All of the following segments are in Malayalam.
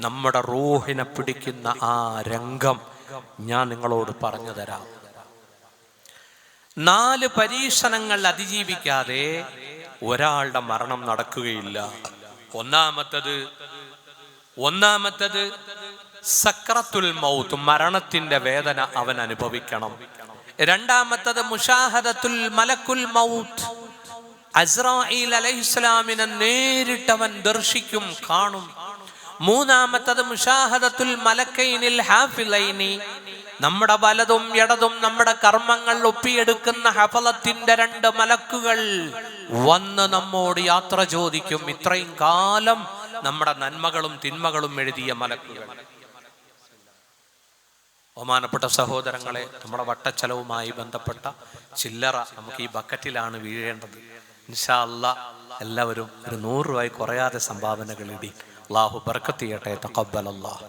നമ്മുടെ റൂഹിനെ പിടിക്കുന്ന ആ രംഗം ഞാൻ നിങ്ങളോട് പറഞ്ഞു തരാം. 4 പരീക്ഷണങ്ങൾ അതിജീവിക്കാതെ ഒരാളുടെ മരണം നടക്കുകയില്ല. ഒന്നാമത്തത് സക്രത്തുൽ മൗത്ത്, മരണത്തിന്റെ വേദന അവൻ അനുഭവിക്കണം. രണ്ടാമത്തത് മുഷാഹദത്തുൽ മലക്കുൽ മൗത്ത്, അസ്രാഈൽ അലൈഹിസ്സലാമിനെ നേരിട്ടവൻ ദർശിക്കും, കാണും. മൂന്നാമത്തത് മുഷാഹദത്തുൽ മലക്കൈനിൽ ഹാഫിളൈനി, നമ്മുടെ വലതും ഇടതും നമ്മുടെ കർമ്മങ്ങൾ ഒപ്പിയെടുക്കുന്ന ഹഫളത്തിന്റെ 2 മലക്കുകൾ വന്ന് നമ്മോട് യാത്ര ചോദിക്കും. ഇത്രയും കാലം നമ്മുടെ നന്മകളും തിന്മകളും എഴുതിയ മലക്കുകൾ. ബഹുമാനപ്പെട്ട സഹോദരങ്ങളെ, നമ്മുടെ വട്ടച്ചലവുമായി ബന്ധപ്പെട്ട ചില്ലറ നമുക്ക് ഈ ബക്കറ്റിലാണ് വീഴേണ്ടത്. ഇൻഷാ അല്ലാഹ് എല്ലാവരും ഒരു 100 രൂപ കുറയാതെ സംഭാവനകൾ ഇടി. അല്ലാഹു ബർക്കത്ത് ചെയ്യട്ടെ. തഖബ്ബലല്ലാഹ്.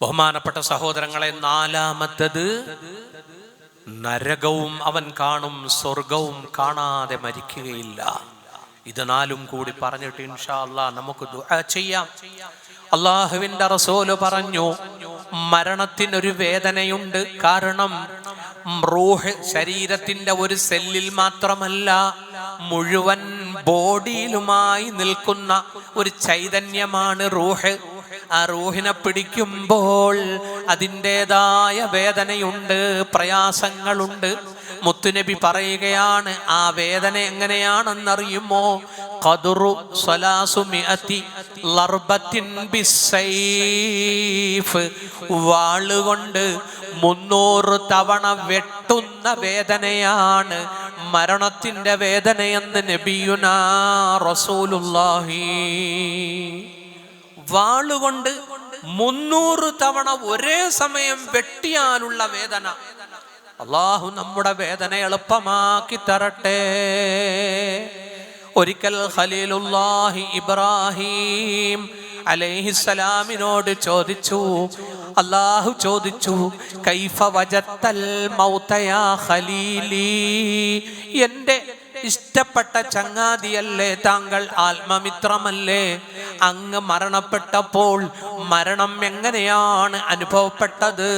ബഹുമാനപ്പെട്ട സഹോദരങ്ങളെ, 4ാമത്തത് നരകവും അവൻ കാണും, സ്വർഗവും കാണാതെ മരിക്കുകയില്ല. ഇത് 4ഉം കൂടി പറഞ്ഞിട്ട് ഇൻഷാ അല്ലാഹ് നമുക്ക് ദുആ ചെയ്യാം. അല്ലാഹുവിന്റെ റസൂല് പറഞ്ഞു, മരണത്തിനൊരു വേദനയുണ്ട്. കാരണം റൂഹ് ശരീരത്തിന്റെ ഒരു സെല്ലിൽ മാത്രമല്ല, മുഴുവൻ ബോഡിയിലുമായി നിൽക്കുന്ന ഒരു ചൈതന്യമാണ് റൂഹ്. ആ റൂഹിനെ പിടിക്കുമ്പോൾ അതിൻ്റെതായ വേദനയുണ്ട്, പ്രയാസങ്ങളുണ്ട്. മുത്തുനബി പറയുകയാണ്, ആ വേദന എങ്ങനെയാണെന്നറിയുമോ? ഖദ്റു സ്വലാസുമിഅതി ലർബത്തിൻ ബിസ്സൈഫ്, വാളുകൊണ്ട് 300 തവണ വെട്ടുന്ന വേദനയാണ് മരണത്തിന്റെ വേദനയെന്ന് നബിയുനാ റസൂലുള്ളാഹി. വാളുകൊണ്ട് 300 തവണ ഒരേ സമയം വെട്ടിയാലുള്ള വേദന. അല്ലാഹു നമ്മുടെ വേദന എളുപ്പമാക്കി തരട്ടെ. ഒരിക്കൽ ഖലീലുല്ലാഹി ഇബ്രാഹിം അലൈഹിസ്സലാമിനോട് ചോദിച്ചു, അല്ലാഹു ചോദിച്ചു, കൈഫ വജത്തൽ മൗത യാ ഖലീലി, എൻ്റെ ഇഷ്ടപ്പെട്ട ചങ്ങാതിയല്ലേ താങ്കൾ, ആത്മമിത്രമല്ലേ, അങ്ങ് മരണപ്പെട്ടപ്പോൾ മരണം എങ്ങനെയാണ് അനുഭവപ്പെട്ടത്?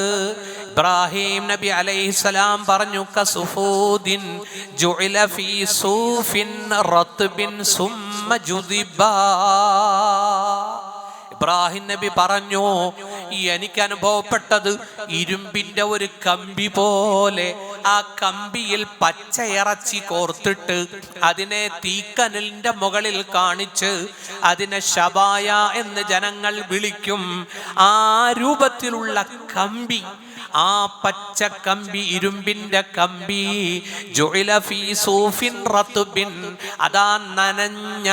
ഇബ്രാഹിം നബി അലൈഹിസ്സലാം പറഞ്ഞു, കസുഫൂദിൻ ജുഇല ഫീ സൂഫിൻ റത്ബിൻ സുമ്മ ജുദിബാ. ഇബ്രാഹിം നബി പറഞ്ഞു, എനിക്ക് അനുഭവപ്പെട്ടത് ഇരുമ്പിന്റെ ഒരു കമ്പി പോലെ. ആ കമ്പിയിൽ പച്ചയിറച്ചി കോർത്തിട്ട് അതിനെ തീക്കനലിന്റെ മുകളിൽ കാണിച്ച് അതിനെ ശബായ എന്ന് ജനങ്ങൾ വിളിക്കും. ആ രൂപത്തിലുള്ള കമ്പി, ആ പച്ച കമ്പി, ഇരുമ്പിന്റെ കമ്പി, ജുഇല ഫീ സൂഫിൻ റത്ബിൻ, അതാ നനഞ്ഞ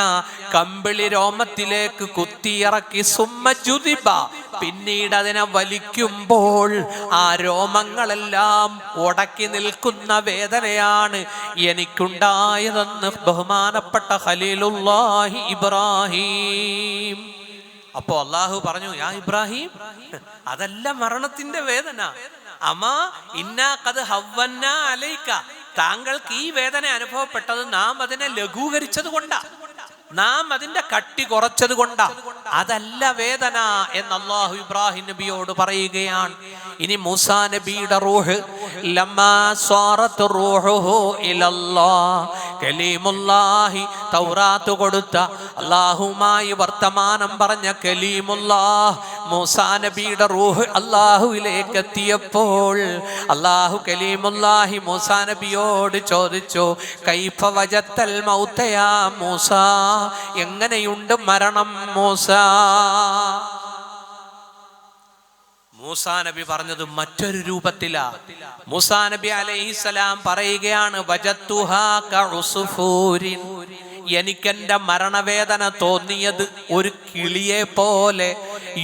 കമ്പിളി രോമത്തിലേക്ക് കുത്തിയിറക്കി, സുമ്മ ജുദിബ, പിന്നീട് അതിനെ വലിക്കുമ്പോൾ ആ രോമങ്ങളെല്ലാം ഉടക്കി നിൽക്കുന്ന വേദനയാണ് എനിക്കുണ്ടായതെന്ന് ബഹുമാനപ്പെട്ട ഖലീലുല്ലാഹി ഇബ്രാഹിം. അപ്പോ അല്ലാഹു പറഞ്ഞു, യാ ഇബ്രാഹിം, അതല്ല മരണത്തിന്റെ വേദന. അമാ ഇന്നാ ഖദ് ഹവ്വന്നാ അലൈക, താങ്കൾക്ക് ഈ വേദന അനുഭവപ്പെട്ടത് നാം അതിനെ ലഘൂകരിച്ചത് കൊണ്ടാ, നാം അതിന്റെ കട്ടി കുറച്ചത് കൊണ്ടാ, അതല്ല വേദന എന്ന് അല്ലാഹു ഇബ്രാഹിം നബിയോട് പറയുകയാണ്. ഇനി മൂസാ നബിയുടെ റൂഹ്, ലമ്മാ സ്വാറത്ത് റൂഹുഹു ഇലല്ലാഹ്, കലീമുല്ലാഹി, തൗറാത്ത് കൊടുത്ത അല്ലാഹുമായി വർത്തമാനം പറഞ്ഞ കലീമുല്ലാഹ്, മൂസാ നബിയുടെ റൂഹ് അല്ലാഹുവിലേക്ക് എത്തിയപ്പോൾ അല്ലാഹു കലീമുല്ലാഹി മൂസാ നബിയോട് ചോദിച്ചു, കൈഫ വജത്തൽ മൗത യാ മൂസാ, എങ്ങനെയുണ്ട് മരണം മൂസാ? മൂസാ നബി പറഞ്ഞത് മറ്റൊരു രൂപത്തിലാ. മൂസാ നബി അലൈഹിസ്സലാം പറയുകയാണ്, വജത്തുഹാ കഉസ്ഫൂരിൻ, എനിക്കെന്റെ മരണവേദന തോന്നിയത് ഒരു കിളിയെ പോലെ,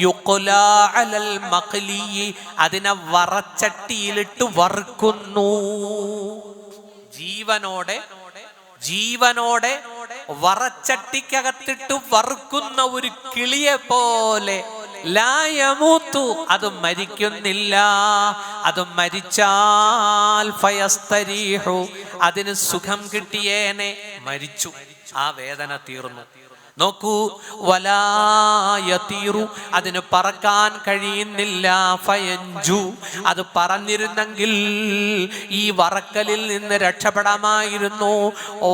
യുഖ്ലാ അലൽ മഖ്ലി, അതിനെ വറച്ചട്ടിയിലിട്ട് വറുക്കുന്നു. ജീവനോടെ വറച്ചട്ടിക്കകത്തിട്ട് വറുക്കുന്ന ഒരു കിളിയെ പോലെ. ലായമൂത്തു, അത് മരിക്കുന്നില്ല. അത് മരിച്ചാൽ ഫയസ്തരീഹു, അതിന് സുഖം കിട്ടിയേനെ, മരിച്ചു, ആ വേദന തീർന്നു. നോക്കൂ, വലായതീറു, അതിന് പറക്കാൻ കഴിയുന്നില്ല. ഫയഞ്ചു, അത് പറന്നിരുന്നെങ്കിൽ ഈ വറക്കലിൽ നിന്ന് രക്ഷപ്പെടാമായിരുന്നു.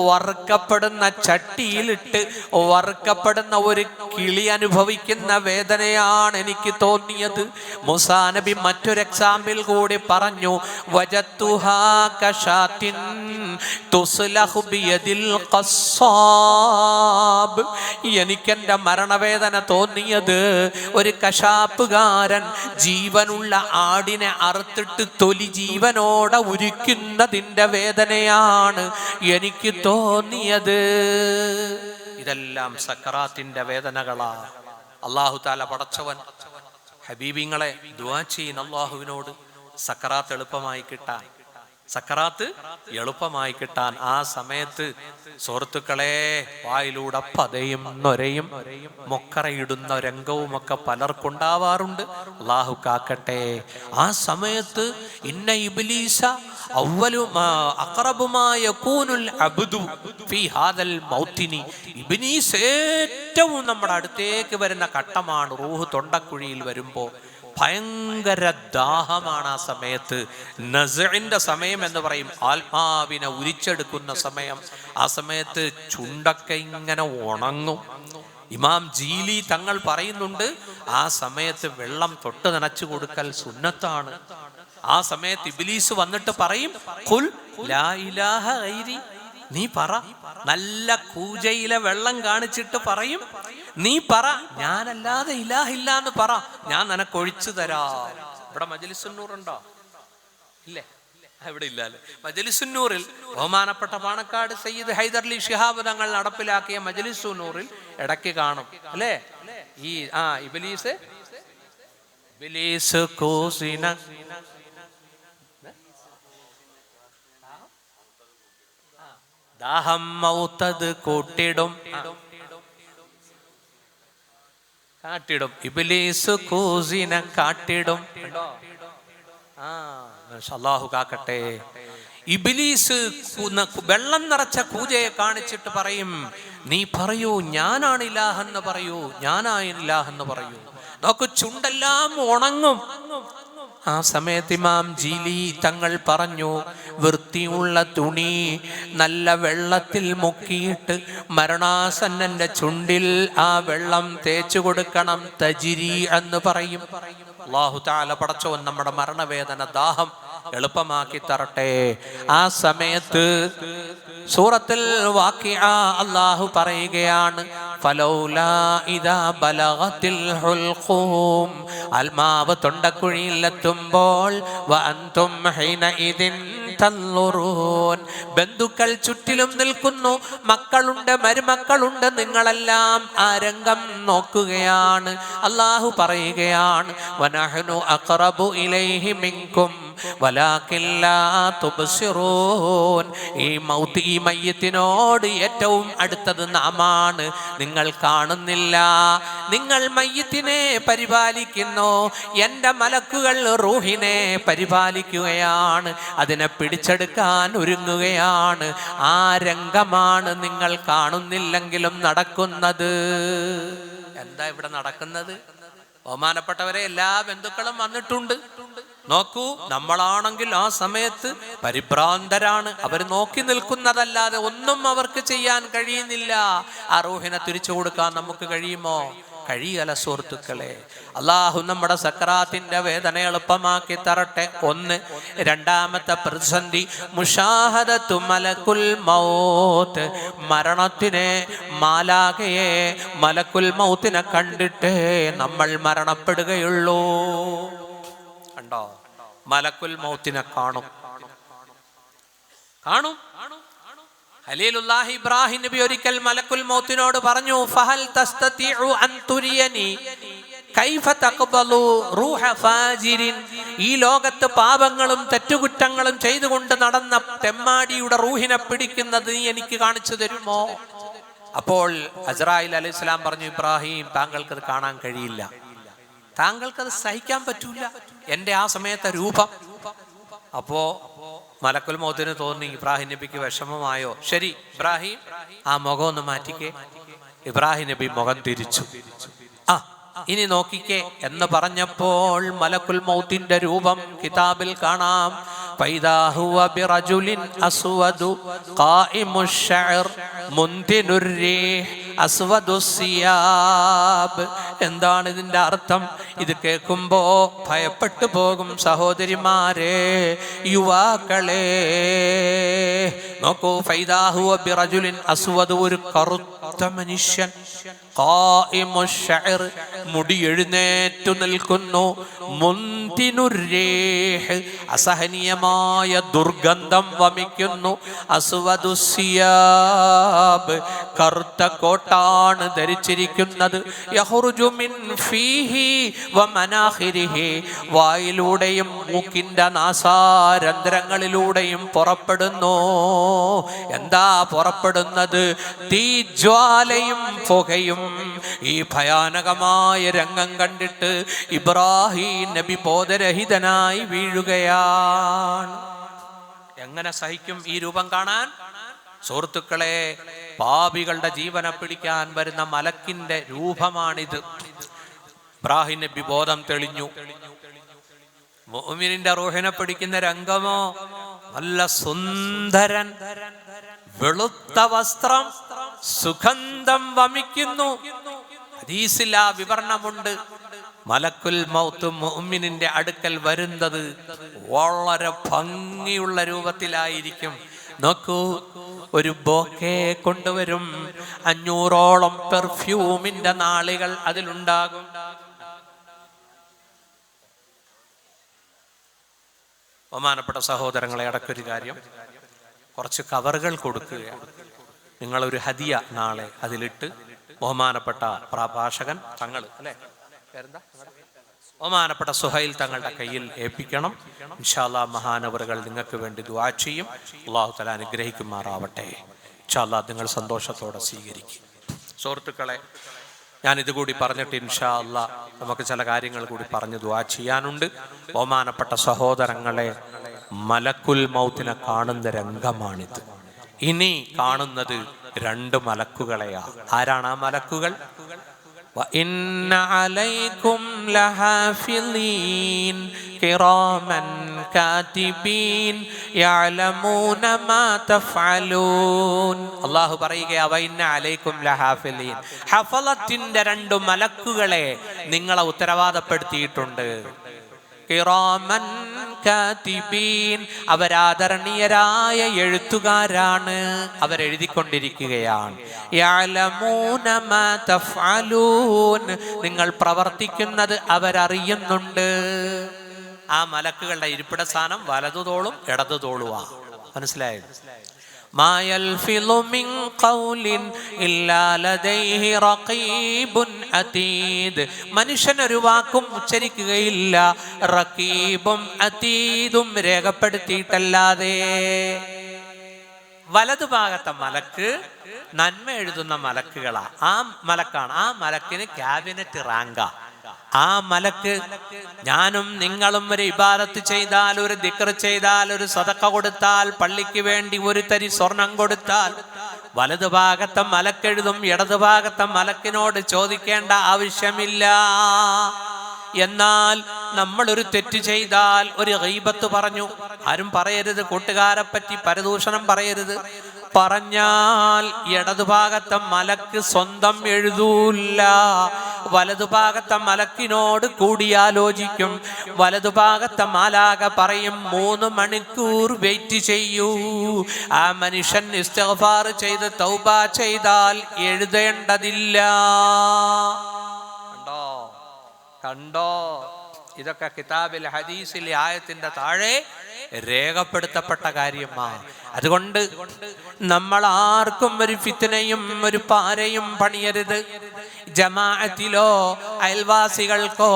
വറുക്കപ്പെടുന്ന ചട്ടിയിലിട്ട് വറുക്കപ്പെടുന്ന ഒരു കിളി അനുഭവിക്കുന്ന വേദനയാണ് എനിക്ക് തോന്നിയത്. മൂസാ നബി മറ്റൊരു എക്സാമ്പിൾ കൂടി പറഞ്ഞു, വജത്തുഹാ കശാത്തിൻ തുസ്ലഹു ബിയദിൽ ഖസ്സാബ്. എനിക്കെന്റെ മരണവേദന തോന്നിയത് ഒരു കശാപ്പുകാരൻ ജീവനുള്ള ആടിനെ അറുത്തിട്ട് തൊലി ജീവനോടെ ഉരിക്കുന്നതിൻ്റെ വേദനയാണ് എനിക്ക് തോന്നിയത്. ഇതെല്ലാം സക്കറാത്തിന്റെ വേദനകളാ. അല്ലാഹു തആല പടച്ചവൻ ഹബീബിങ്ങളെ ദുആ ചെയ്യുന്ന അല്ലാഹുവിനോട് സക്കറാത്ത് എളുപ്പമായി കിട്ടാൻ, സക്കറാത്ത് എളുപ്പമായി കിട്ടാൻ. ആ സമയത്ത് സുഹൃത്തുക്കളെ, വായിലൂടെ പതയും നൊരയും മൊക്കറയിടുന്ന രംഗവും ഒക്കെ പലർക്കുണ്ടാവാറുണ്ട്. അല്ലാഹു കാക്കട്ടെ. ആ സമയത്ത് ഇന്ന ഇബ്ലീസ ഇബ്ലീസ് ഏറ്റവും നമ്മുടെ അടുത്തേക്ക് വരുന്ന ഘട്ടമാണ് റൂഹ് തൊണ്ടക്കുഴിയിൽ വരുമ്പോ. ഭയങ്കര ദാഹമാണ് ആ സമയത്ത്. നസ്ഇന്റെ സമയം എന്ന് പറയും, ആത്മാവിനെ ഉരിച്ചെടുക്കുന്ന സമയം. ആ സമയത്ത് ചുണ്ടൊക്കെ ഇങ്ങനെ ഉണങ്ങും. ഇമാം ജീലി തങ്ങൾ പറയുന്നുണ്ട്, ആ സമയത്ത് വെള്ളം തൊട്ട് നനച്ചു കൊടുക്കൽ സുന്നത്താണ്. ആ സമയത്ത് ഇബ്ലീസ് വന്നിട്ട് പറയും, ഖുൽ ലാ ഇലാഹ ഗൈരി, നീ പറ. നല്ല കൂജയിലെ വെള്ളം കാണിച്ചിട്ട് പറയും, നീ പറ, ഞാനല്ലാതെ ഇലാഹില്ല എന്ന് പറ, ഞാൻ നിനക്ക് ഒഴിച്ചു തരാം. ഇവിടെ മജ്ലിസുന്നൂർ ഉണ്ടോ? ഇല്ലേ? ഇവിടെ ഇല്ലല്ലേ. മജ്ലിസുന്നൂറിൽ ബഹുമാനപ്പെട്ട പാണക്കാട് സയ്യിദ് ഹൈദർലി ശിഹാബ് തങ്ങൾ നടപ്പിലാക്കിയ മജ്ലിസുന്നൂറിൽ ഇടയ്ക്ക് കാണും അല്ലേ ഈ ഇബ്ലീസ് കൂസിന ദാഹം മൗത്തത് കൂട്ടിടും കാട്ടിടും. ഇബ്ലീസ് കൂസിനെ കാട്ടിടും. അല്ലാഹു കാക്കട്ടെ. ഇബ്ലീസ് വെള്ളം നിറച്ച കൂജയെ കാണിച്ചിട്ട് പറയും, നീ പറയൂ, ഞാനാണ് ഇലാഹെന്ന് പറയൂ, ഞാനാണ് ഇലാഹെന്ന് പറയൂ. നോക്ക്, ചുണ്ടെല്ലാം ഉണങ്ങും. ആ സമയത്ത് ഇമാം ജീലി തങ്ങൾ പറഞ്ഞു, വൃത്തിയുള്ള തുണി നല്ല വെള്ളത്തിൽ മുക്കിയിട്ട് മരണാസന്നന്റെ ചുണ്ടിൽ ആ വെള്ളം തേച്ചു കൊടുക്കണം. തജിരി എന്ന് പറയും. അല്ലാഹു തആല പടച്ചവൻ നമ്മുടെ മരണവേദന ദാഹം എളുപ്പമാക്കി തരട്ടെ. ആ സമയത്ത് സൂറത്തുൽ വാഖിഅ അല്ലാഹു പറയുകയാണ്, ഫലൗലാ ഇദാ ബലഗത്തിൽ ഹുൽഖൂം, ആത്മാവ് തൊണ്ടക്കുഴിയിൽ എത്തുമ്പോൾ വഅൻതും ഹീനഇദിൻ തൻളുറൂൻ, ബന്ധുക്കൾ ചുറ്റിലും നിൽക്കുന്നു, മക്കളുണ്ട്, മരുമക്കളുണ്ട്, നിങ്ങളെല്ലാം ആ രംഗം നോക്കുകയാണ്. അല്ലാഹു പറയുകയാണ്, വനഹ്നു അഖറബു ഇലൈഹി മിൻകും വലാകിൻ ലാ തുബ്സിറൂൻ, ഈ മൗത്ത്, ഈ മയ്യത്തിനോട് ഏറ്റവും അടുത്തത് നാമാണ്, നിങ്ങൾ കാണുന്നില്ല. നിങ്ങൾ മയ്യത്തിനെ പരിപാലിക്കുന്നു, എൻ്റെ മലക്കുകൾ റൂഹിനെ പരിപാലിക്കുകയാണ്, അതിനെ പിടിച്ചെടുക്കാൻ ഒരുങ്ങുകയാണ്. ആ രംഗമാണ് നിങ്ങൾ കാണുന്നില്ലെങ്കിലും നടക്കുന്നത്. എന്താ ഇവിടെ നടക്കുന്നത്? ബഹുമാനപ്പെട്ടവരെ, എല്ലാ ബന്ധുക്കളും വന്നിട്ടുണ്ട്. നോക്കൂ, നമ്മളാണെങ്കിൽ ആ സമയത്ത് പരിഭ്രാന്തരാണ്. അവർ നോക്കി നിൽക്കുന്നതല്ലാതെ ഒന്നും അവർക്ക് ചെയ്യാൻ കഴിയുന്നില്ല. ആ റൂഹിനെ തിരിച്ചു കൊടുക്കാൻ നമുക്ക് കഴിയുമോ? കഴിയല സുഹൃത്തുക്കളെ. അല്ലാഹു നമ്മുടെ സക്രാത്തിന്റെ വേദന എളുപ്പമാക്കി തരട്ടെ. ഒന്ന്. രണ്ടാമത്തെ പ്രതിസന്ധി മുശാഹദത്തു മലക്കുൽ മൗത്ത്, മരണത്തിനെ, മാലാഖയെ, മലക്കുൽ മൗത്തിനെ കണ്ടിട്ടേ നമ്മൾ മരണപ്പെടുകയുള്ളൂ. കണ്ടോ? മലക്കുൽ മൗത്തിനെ കാണും. ഖലീലുല്ലാഹി ഇബ്രാഹിം നബി ഒരിക്കൽ മലക്കുൽ മൗത്തിനോട് പറഞ്ഞു, ഫഹൽ തസ്തതിഉ അൻ തുരിയനി കൈഫ തഖ്ബലു റൂഹ ഫാജിരിൻ, ഈ ലോകത്ത് പാപങ്ങളും തെറ്റുകുറ്റങ്ങളും ചെയ്തുകൊണ്ട് നടന്ന തെമ്മാടിയുടെ റൂഹിനെ പിടിക്കുന്നത് നീ എനിക്ക് കാണിച്ചു തരുമോ? അപ്പോൾ അസ്രായിൽ അലൈഹിസ്സലാം പറഞ്ഞു, ഇബ്രാഹിം, താങ്കൾക്കത് കാണാൻ കഴിയില്ല, താങ്കൾക്കത് സഹിക്കാൻ പറ്റൂല, എൻ്റെ ആ സമയത്തെ രൂപം. അപ്പോ മലക്കുൽ മൗത്തിന് തോന്നി, ഇബ്രാഹിം നബിക്ക് വിഷമമായോ? ശരി ഇബ്രാഹിം, ആ മുഖം ഒന്ന് മാറ്റിക്കേ. ഇബ്രാഹിം നബി മുഖം തിരിച്ചു. ഇനി നോക്കിക്കേ എന്ന് പറഞ്ഞപ്പോൾ മലക്കുൽ മൗത്തിന്റെ രൂപം കിതാബിൽ കാണാം. ഫൈദാ ഹുവ ബിറജുലിൻ അസ്വദു ഖായിമുശ് ശഅർ മുൻതിനുർ റീഹ് അസ്വദുസ് സിയാബ്. എന്താണ് ഇതിന്റെ അർത്ഥം? ഇത് കേൾക്കുമ്പോ ഭയപ്പെട്ടു പോകും സഹോദരിമാരെ, യുവാക്കളെ. നോക്കൂ, ഫൈദാ ഹുവ ബിറജുലിൻ അസ്വദ്, ഒരു കറുത്ത മനുഷ്യൻ, ഖായിമുശ് ശഅർ, മുടി എഴുന്നേറ്റു നിൽക്കുന്നു, മുൻതിനുർ റീഹ്, അസഹനീയമായ ദുർഗന്ധം വമിക്കുന്നു, അസ്വദുസ് സിയാബ്, കറുത്ത കോട്ടാണ് ധരിച്ചിരിക്കുന്നത്, യഖ്റുജു മിൻ ഫീഹി വമനാഖിരിഹി, വായിലൂടെയും മൂക്കിന്റെ നാസാരന്ധ്രങ്ങളിലൂടെയും പുറപ്പെടുന്നു. എന്താ പുറപ്പെടുന്നത്? തീജ്വാലയും പുകയും. ഈ ഭയാനകമായ രംഗം കണ്ടിട്ട് ഇബ്രാഹിം നബി ബോധരഹിതനായി വീഴുകയാണ്. എങ്ങനെ സഹിക്കും ഈ രൂപം കാണാൻ? സുഹൃത്തുക്കളെ, പാപികളുടെ ജീവനെ പിടിക്കാൻ വരുന്ന മലക്കിന്റെ രൂപമാണിത്. ഇബ്രാഹിം നബി ബോധം തെളിഞ്ഞു. മുഅ്മിനിന്റെ റൂഹിനെ പിടിക്കുന്ന രംഗമോ, നല്ല സുന്ദരൻ, വെളുത്ത വസ്ത്രം, സുഗന്ധം വമിക്കുന്നു. ഹദീസിൽ ആ വിവരണമുണ്ട്. മലക്കുൽ മൗത്ത് മുഅ്മിനിന്റെ അടുക്കൽ വരുന്നത് വളരെ ഭംഗിയുള്ള രൂപത്തിലായിരിക്കും. നോക്കൂ, ഒരു ബൊക്കെ കൊണ്ടുവരും. 500ഓളം പെർഫ്യൂമിന്റെ നാളികൾ അതിലുണ്ടാകും. ബഹുമാനപ്പെട്ട സഹോദരങ്ങളെ, അടക്കൊരു കാര്യം, കുറച്ച് കവറുകൾ കൊടുക്കുകയാണ്. നിങ്ങളൊരു ഹദിയ നാളെ അതിലിട്ട് ബഹുമാനപ്പെട്ട പ്രഭാഷകൻ തങ്ങൾ, അല്ലേ, പേരെന്താ, ബഹുമാനപ്പെട്ട സുഹൈൽ തങ്ങളുടെ കയ്യിൽ ഏൽപ്പിക്കണം. ഇൻഷാ അല്ലാഹ് മഹാനവറുകൾ നിങ്ങൾക്ക് വേണ്ടി ദുആ ചെയ്യും. അല്ലാഹു തആല അനുഗ്രഹിക്കുമാറാവട്ടെ. ഇൻഷാ അല്ലാഹ് നിങ്ങൾ സന്തോഷത്തോടെ സ്വീകരിക്കും. സുഹൃത്തുക്കളെ, ഞാനിതുകൂടി പറഞ്ഞിട്ട് ഇൻഷാ അല്ലാഹ് നമുക്ക് ചില കാര്യങ്ങൾ കൂടി പറഞ്ഞ് ദുആ ചെയ്യാനുണ്ട്. ബഹുമാനപ്പെട്ട സഹോദരങ്ങളെ, മലക്കുൽ മൗത്തിനെ കാണുന്ന രംഗമാണിത്. ഇനി കാണുന്നത് 2 മലക്കുകളെയാ. ആരാണ് ആ മലക്കുകൾ? وَإِنَّ عَلَيْكُمْ لَحَافِظِينَ كِرَامًا كَاتِبِينَ يَعْلَمُونَ مَا تَفْعَلُونَ. അല്ലാഹു പറയുകയാ, വഇന്ന അലൈക്കും ലഹാഫിലീൻ, ഹഫളത്തിന്റെ 2 മലക്കുകളെ നിങ്ങളെ ഉത്തരവാദപ്പെടുത്തിയിട്ടുണ്ട്. കിറാമൻ കാതിബീൻ, അവരാദരണീയരായ എഴുത്തുകാരാണ്, അവരെഴുതിക്കൊണ്ടിരിക്കുകയാണ്. യഅലമൂന മാ തഫ്അലൂൻ, നിങ്ങൾ പ്രവർത്തിക്കുന്നത് അവരറിയുന്നുണ്ട്. ആ മലക്കുകളുടെ ഇരിപ്പിട സ്ഥാനം വലതുതോളും ഇടതുതോളുവാ. മനസ്സിലായോ? മാ യൽഫിളു മിൻ ഖൗലിൻ ഇല്ലാ ലദൈഹി റഖീബുൻ അതീദ്, മനുഷ്യനൊരു വാക്കും ഉച്ചരിക്കുകയില്ല, റഖീബും അതീദും രേഖപ്പെടുത്തിയിട്ടല്ലാതെ. വലതുഭാഗത്തെ മലക്ക് നന്മ എഴുതുന്ന മലക്കുകളാ. ആ മലക്കാണ്, ആ മലക്കിന് ക്യാബിനറ്റ് റാങ്കാ. ആ മലക്ക് ഞാനും നിങ്ങളും ഒരു ഇബാദത്ത് ചെയ്താൽ, ഒരു ദിക്ർ ചെയ്താൽ, ഒരു സദഖ കൊടുത്താൽ, പള്ളിക്ക് വേണ്ടി ഒരു തരി സ്വർണം കൊടുത്താൽ, വലതുഭാഗത്തെ മലക്കെഴുതും, ഇടതുഭാഗത്തെ മലക്കിനോട് ചോദിക്കേണ്ട ആവശ്യമില്ല. എന്നാൽ നമ്മൾ ഒരു തെറ്റ് ചെയ്താൽ, ഒരു ഗീബത്ത് പറഞ്ഞു, ആരും പറയരുത്, കൂട്ടുകാരെ പറ്റി പരദൂഷണം പറയരുത്, പറഞ്ഞാൽ ഇടതുഭാഗത്തെ മലക്ക് സ്വന്തം എഴുതൂല്ല, വലതുഭാഗത്തെ മലക്കിനോട് കൂടിയാലോചിക്കും. വലതുഭാഗത്തെ മാലാക പറയും 3 മണിക്കൂർ വെയിറ്റ് ചെയ്യൂ. ആ മനുഷ്യൻ ഇസ്തിഗ്ഫാർ ചെയ്ത് തൗബ ചെയ്താൽ എഴുതേണ്ടതില്ല. കണ്ടോ, ഇതൊക്കെ കിതാബിൽ ഹദീസിൽ ആയത്തിന്റെ താഴെ രേഖപ്പെടുത്തപ്പെട്ട കാര്യമാണ്. അതുകൊണ്ട് നമ്മൾ ആർക്കും ഒരു ഫിത്നയും ഒരു പാരയും പണിയരുത്. ജമാഅത്തിലോ അയൽവാസികൾക്കോ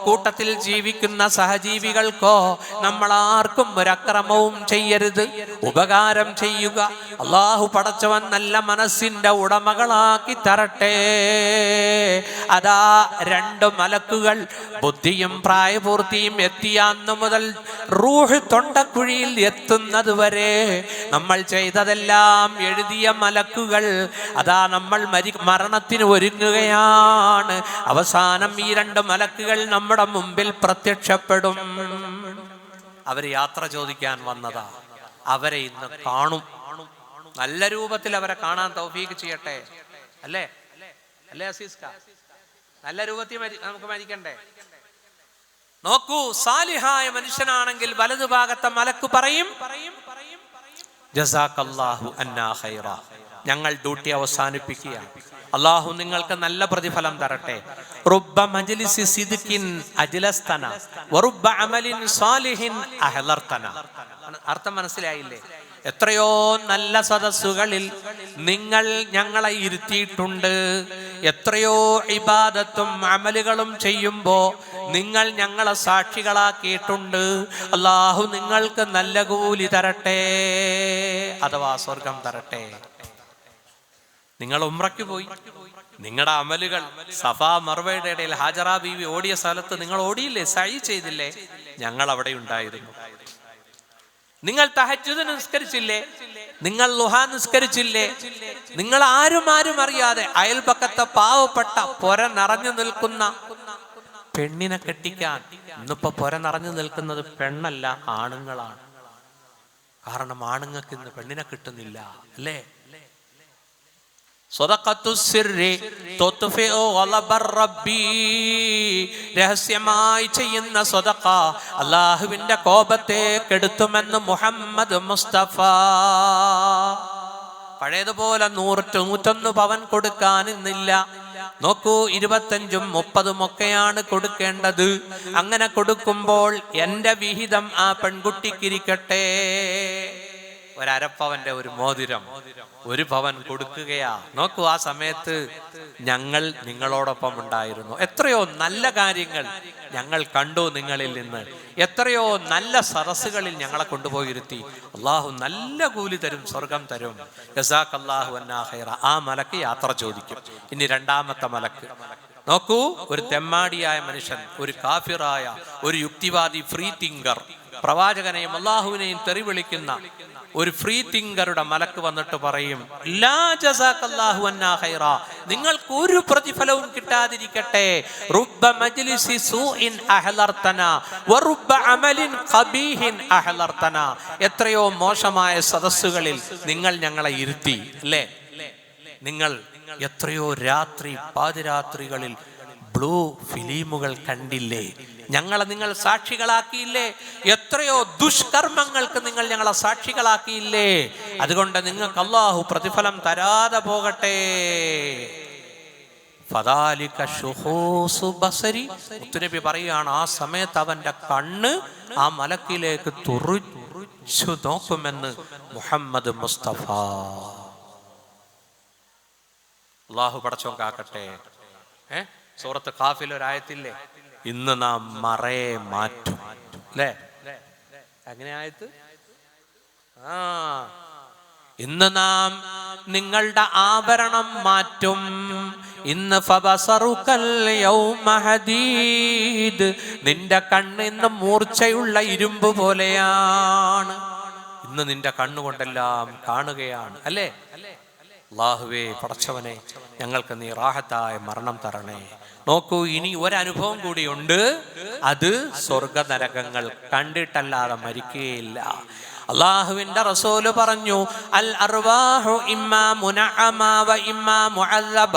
കൂട്ടത്തിൽ ജീവിക്കുന്ന സഹജീവികൾക്കോ നമ്മൾ ആർക്കും ഒരു അക്രമവും ചെയ്യരുത്. ഉപകാരം ചെയ്യുക. അല്ലാഹു പടച്ചവൻ നല്ല മനസ്സിന്റെ ഉടമകളാക്കി തരട്ടെ. അതാ 2 മലക്കുകൾ ബുദ്ധിയും പ്രായപൂർത്തിയും എത്തിയ അന്ന് മുതൽ റൂഹ് തൊണ്ടക്കുഴിയിൽ എത്തുന്നത് വരെ നമ്മൾ ചെയ്തതെല്ലാം എഴുതിയ മലക്കുകൾ അതാ നമ്മൾ മരണത്തിന് ഒരുങ്ങുകയാണ്. അവസാനം ഈ 2 മലക്കുകൾ നമ്മുടെ മുമ്പിൽ പ്രത്യക്ഷപ്പെടും. അവര് യാത്ര ചോദിക്കാൻ വന്നതാ. അവരെ ഇന്ന് കാണും. നല്ല രൂപത്തിൽ അവരെ കാണാൻ തൗഫീഖ് ചെയ്യട്ടെ. അല്ലേ അല്ലേ അസീസ്ക? നല്ല രൂപത്തിൽ നമുക്ക് മരിക്കണ്ടേ? നോക്കൂ, സാലിഹായ മനുഷ്യനാണെങ്കിൽ വലതുഭാഗത്തെ മലക്ക് പറയും, ജസാക്കല്ലാഹു അന്നാ ഖൈറ, ഞങ്ങൾ ഡ്യൂട്ടി അവസാനിപ്പിക്കുക, അള്ളാഹു നിങ്ങൾക്ക് നല്ല പ്രതിഫലം തരട്ടെ. റുബ്ബ മജ്ലിസി സിദ്ഖിൻ അജ്ലസ്തന വറുബ്ബ അമലിൻ സാലിഹിൻ അഹ്ലർതന. അർത്ഥം മനസ്സിലായില്ലേ? എത്രയോ നല്ല സദസ്സുകളിൽ നിങ്ങൾ ഞങ്ങളെ ഇരുത്തിയിട്ടുണ്ട്. എത്രയോ ഇബാദത്തും അമലുകളും ചെയ്യുമ്പോ നിങ്ങൾ ഞങ്ങളെ സാക്ഷികളാക്കിയിട്ടുണ്ട്. അല്ലാഹു നിങ്ങൾക്ക് നല്ല കൂലി തരട്ടെ, അഥവാ സ്വർഗം തരട്ടെ. നിങ്ങൾ ഉംറയ്ക്ക് പോയി, നിങ്ങളുടെ അമലുകൾ സഫാ മർവയുടെ ഇടയിൽ ഹാജറ ബീവി ഓടിയ സ്ഥലത്ത് നിങ്ങൾ ഓടിയില്ലേ? സഈ ചെയ്തില്ലേ? ഞങ്ങൾ അവിടെ ഉണ്ടായിരുന്നു. നിങ്ങൾ തഹജ്ജുദ് നിസ്കരിച്ചില്ലേ? നിങ്ങൾ ളുഹാ നിസ്കരിച്ചില്ലേ? നിങ്ങൾ ആരും അറിയാതെ അയൽപക്കത്തെ പാവപ്പെട്ട പൊര നിറഞ്ഞു നിൽക്കുന്ന പെണ്ണിനെ കെട്ടിക്കാൻ, ഇന്നിപ്പോ പൊര നിറഞ്ഞു നിൽക്കുന്നത് പെണ്ണല്ല, ആണുങ്ങളാണ്. കാരണം ആണുങ്ങൾക്ക് ഇന്ന് പെണ്ണിനെ കിട്ടുന്നില്ല, അല്ലേ? രഹസ്യമായി ചെയ്യുന്ന സ്വതഖ അല്ലാഹുവിന്റെ കോപത്തെ കെടുത്തുമെന്ന് മുഹമ്മദ് മുസ്തഫ. പഴയതുപോലെ 100-101 പവൻ കൊടുക്കാൻ ഇന്നില്ല. നോക്കൂ, 25-ഉം 30-ഉം ഒക്കെയാണ് കൊടുക്കേണ്ടത്. അങ്ങനെ കൊടുക്കുമ്പോൾ എന്റെ വിഹിതം ആ പെൺകുട്ടിക്കിരിക്കട്ടെ. 1/2 പവന്റെ ഒരു മോതിരം 1 പവൻ കൊടുക്കുകയാ. നോക്കൂ, ആ സമയത്ത് ഞങ്ങൾ നിങ്ങളോടൊപ്പം ഉണ്ടായിരുന്നു. എത്രയോ നല്ല കാര്യങ്ങൾ ഞങ്ങൾ കണ്ടു നിങ്ങളിൽ നിന്ന്. എത്രയോ നല്ല സദസ്സുകളിൽ ഞങ്ങളെ കൊണ്ടുപോയിരുത്തി. അള്ളാഹു നല്ല കൂലി തരും, സ്വർഗം തരും. ജസാക്കല്ലാഹു അന്നാ ഖൈറ. ആ മലക്ക് യാത്ര ചോദിക്കും. ഇനി 2ാമത്തെ മലക്ക് നോക്കൂ, ഒരു തെമ്മാടിയായ മനുഷ്യൻ, ഒരു കാഫിറായ, ഒരു യുക്തിവാദി, ഫ്രീ തിങ്കർ, പ്രവാചകനെയും അള്ളാഹുവിനെയും തെറി വിളിക്കുന്ന ഒരു ഫ്രീ തിങ്കറുടെ മലക്ക് വന്നിട്ട് പറയും, ലാ ജസാക്കല്ലാഹു അന്നാ ഖൈറ, നിങ്ങൾക്ക് ഒരു പ്രതിഫലവും കിട്ടാതിരിക്കട്ടെ. റുബ്ബ മജ്ലിസി സൂഇൻ അഹ്ലർതന വറുബ്ബ അമലിൻ ഖബീഹിൻ അഹ്ലർതന. എത്രയോ മോശമായ സദസ്സുകളിൽ നിങ്ങൾ ഞങ്ങളെ ഇരുത്തി, അല്ലേ? നിങ്ങൾ എത്രയോ പാതിരാത്രികളിൽ ബ്ലൂ ഫിലിമുകൾ കണ്ടില്ലേ? ഞങ്ങളെ നിങ്ങൾ സാക്ഷികളാക്കിയില്ലേ? എത്രയോ ദുഷ്കർമ്മങ്ങൾക്ക് നിങ്ങൾ ഞങ്ങളെ സാക്ഷികളാക്കിയില്ലേ? അതുകൊണ്ട് നിങ്ങൾക്ക് അല്ലാഹു പ്രതിഫലം തരാതെ പോകട്ടെ. ഫദാലിക ശുഹൂസു ബസരി. മുത്തുനബി പറയുകയാണ്, ആ സമയത്ത് അവന്റെ കണ്ണ് ആ മലക്കിലേക്ക് തുറിച്ചു നോക്കുമെന്ന് മുഹമ്മദ് മുസ്തഫ. അല്ലാഹു പടച്ചോൻ കാക്കട്ടെ. സൂറത്ത് ഖാഫിൽ ഒരായത്തില്ലേ, ഇന്ന് നാം മറയെ മാറ്റും, അല്ലേ? അങ്ങനെ ആയത്ത്, ഇന്ന് നാം നിങ്ങളുടെ ആഭരണം മാറ്റും. ഇന്ന് ഫബസറുകൽ യൗമ ഹദീദ്, നിന്റെ കണ്ണ് ഇന്ന് മൂർച്ചയുള്ള ഇരുമ്പ് പോലെയാണ്. ഇന്ന് നിന്റെ കണ്ണുകൊണ്ടെല്ലാം കാണുകയാണ്, അല്ലേ? അല്ലാഹുവേ, പടച്ചവനെ, ഞങ്ങൾക്ക് നീ റാഹത്തായ മരണം തരണേ. നോക്കൂ, ഇനി ഒരനുഭവം കൂടിയുണ്ട്. അത് സ്വർഗ നരകങ്ങൾ കണ്ടിട്ടല്ലാതെ മരിക്കുകയില്ല. അല്ലാഹുവിന്റെ റസൂല് പറഞ്ഞു, അൽ അർവാഹു ഇമ്മാ മുനഅമ വ ഇമ്മാ മുഅല്ലബ.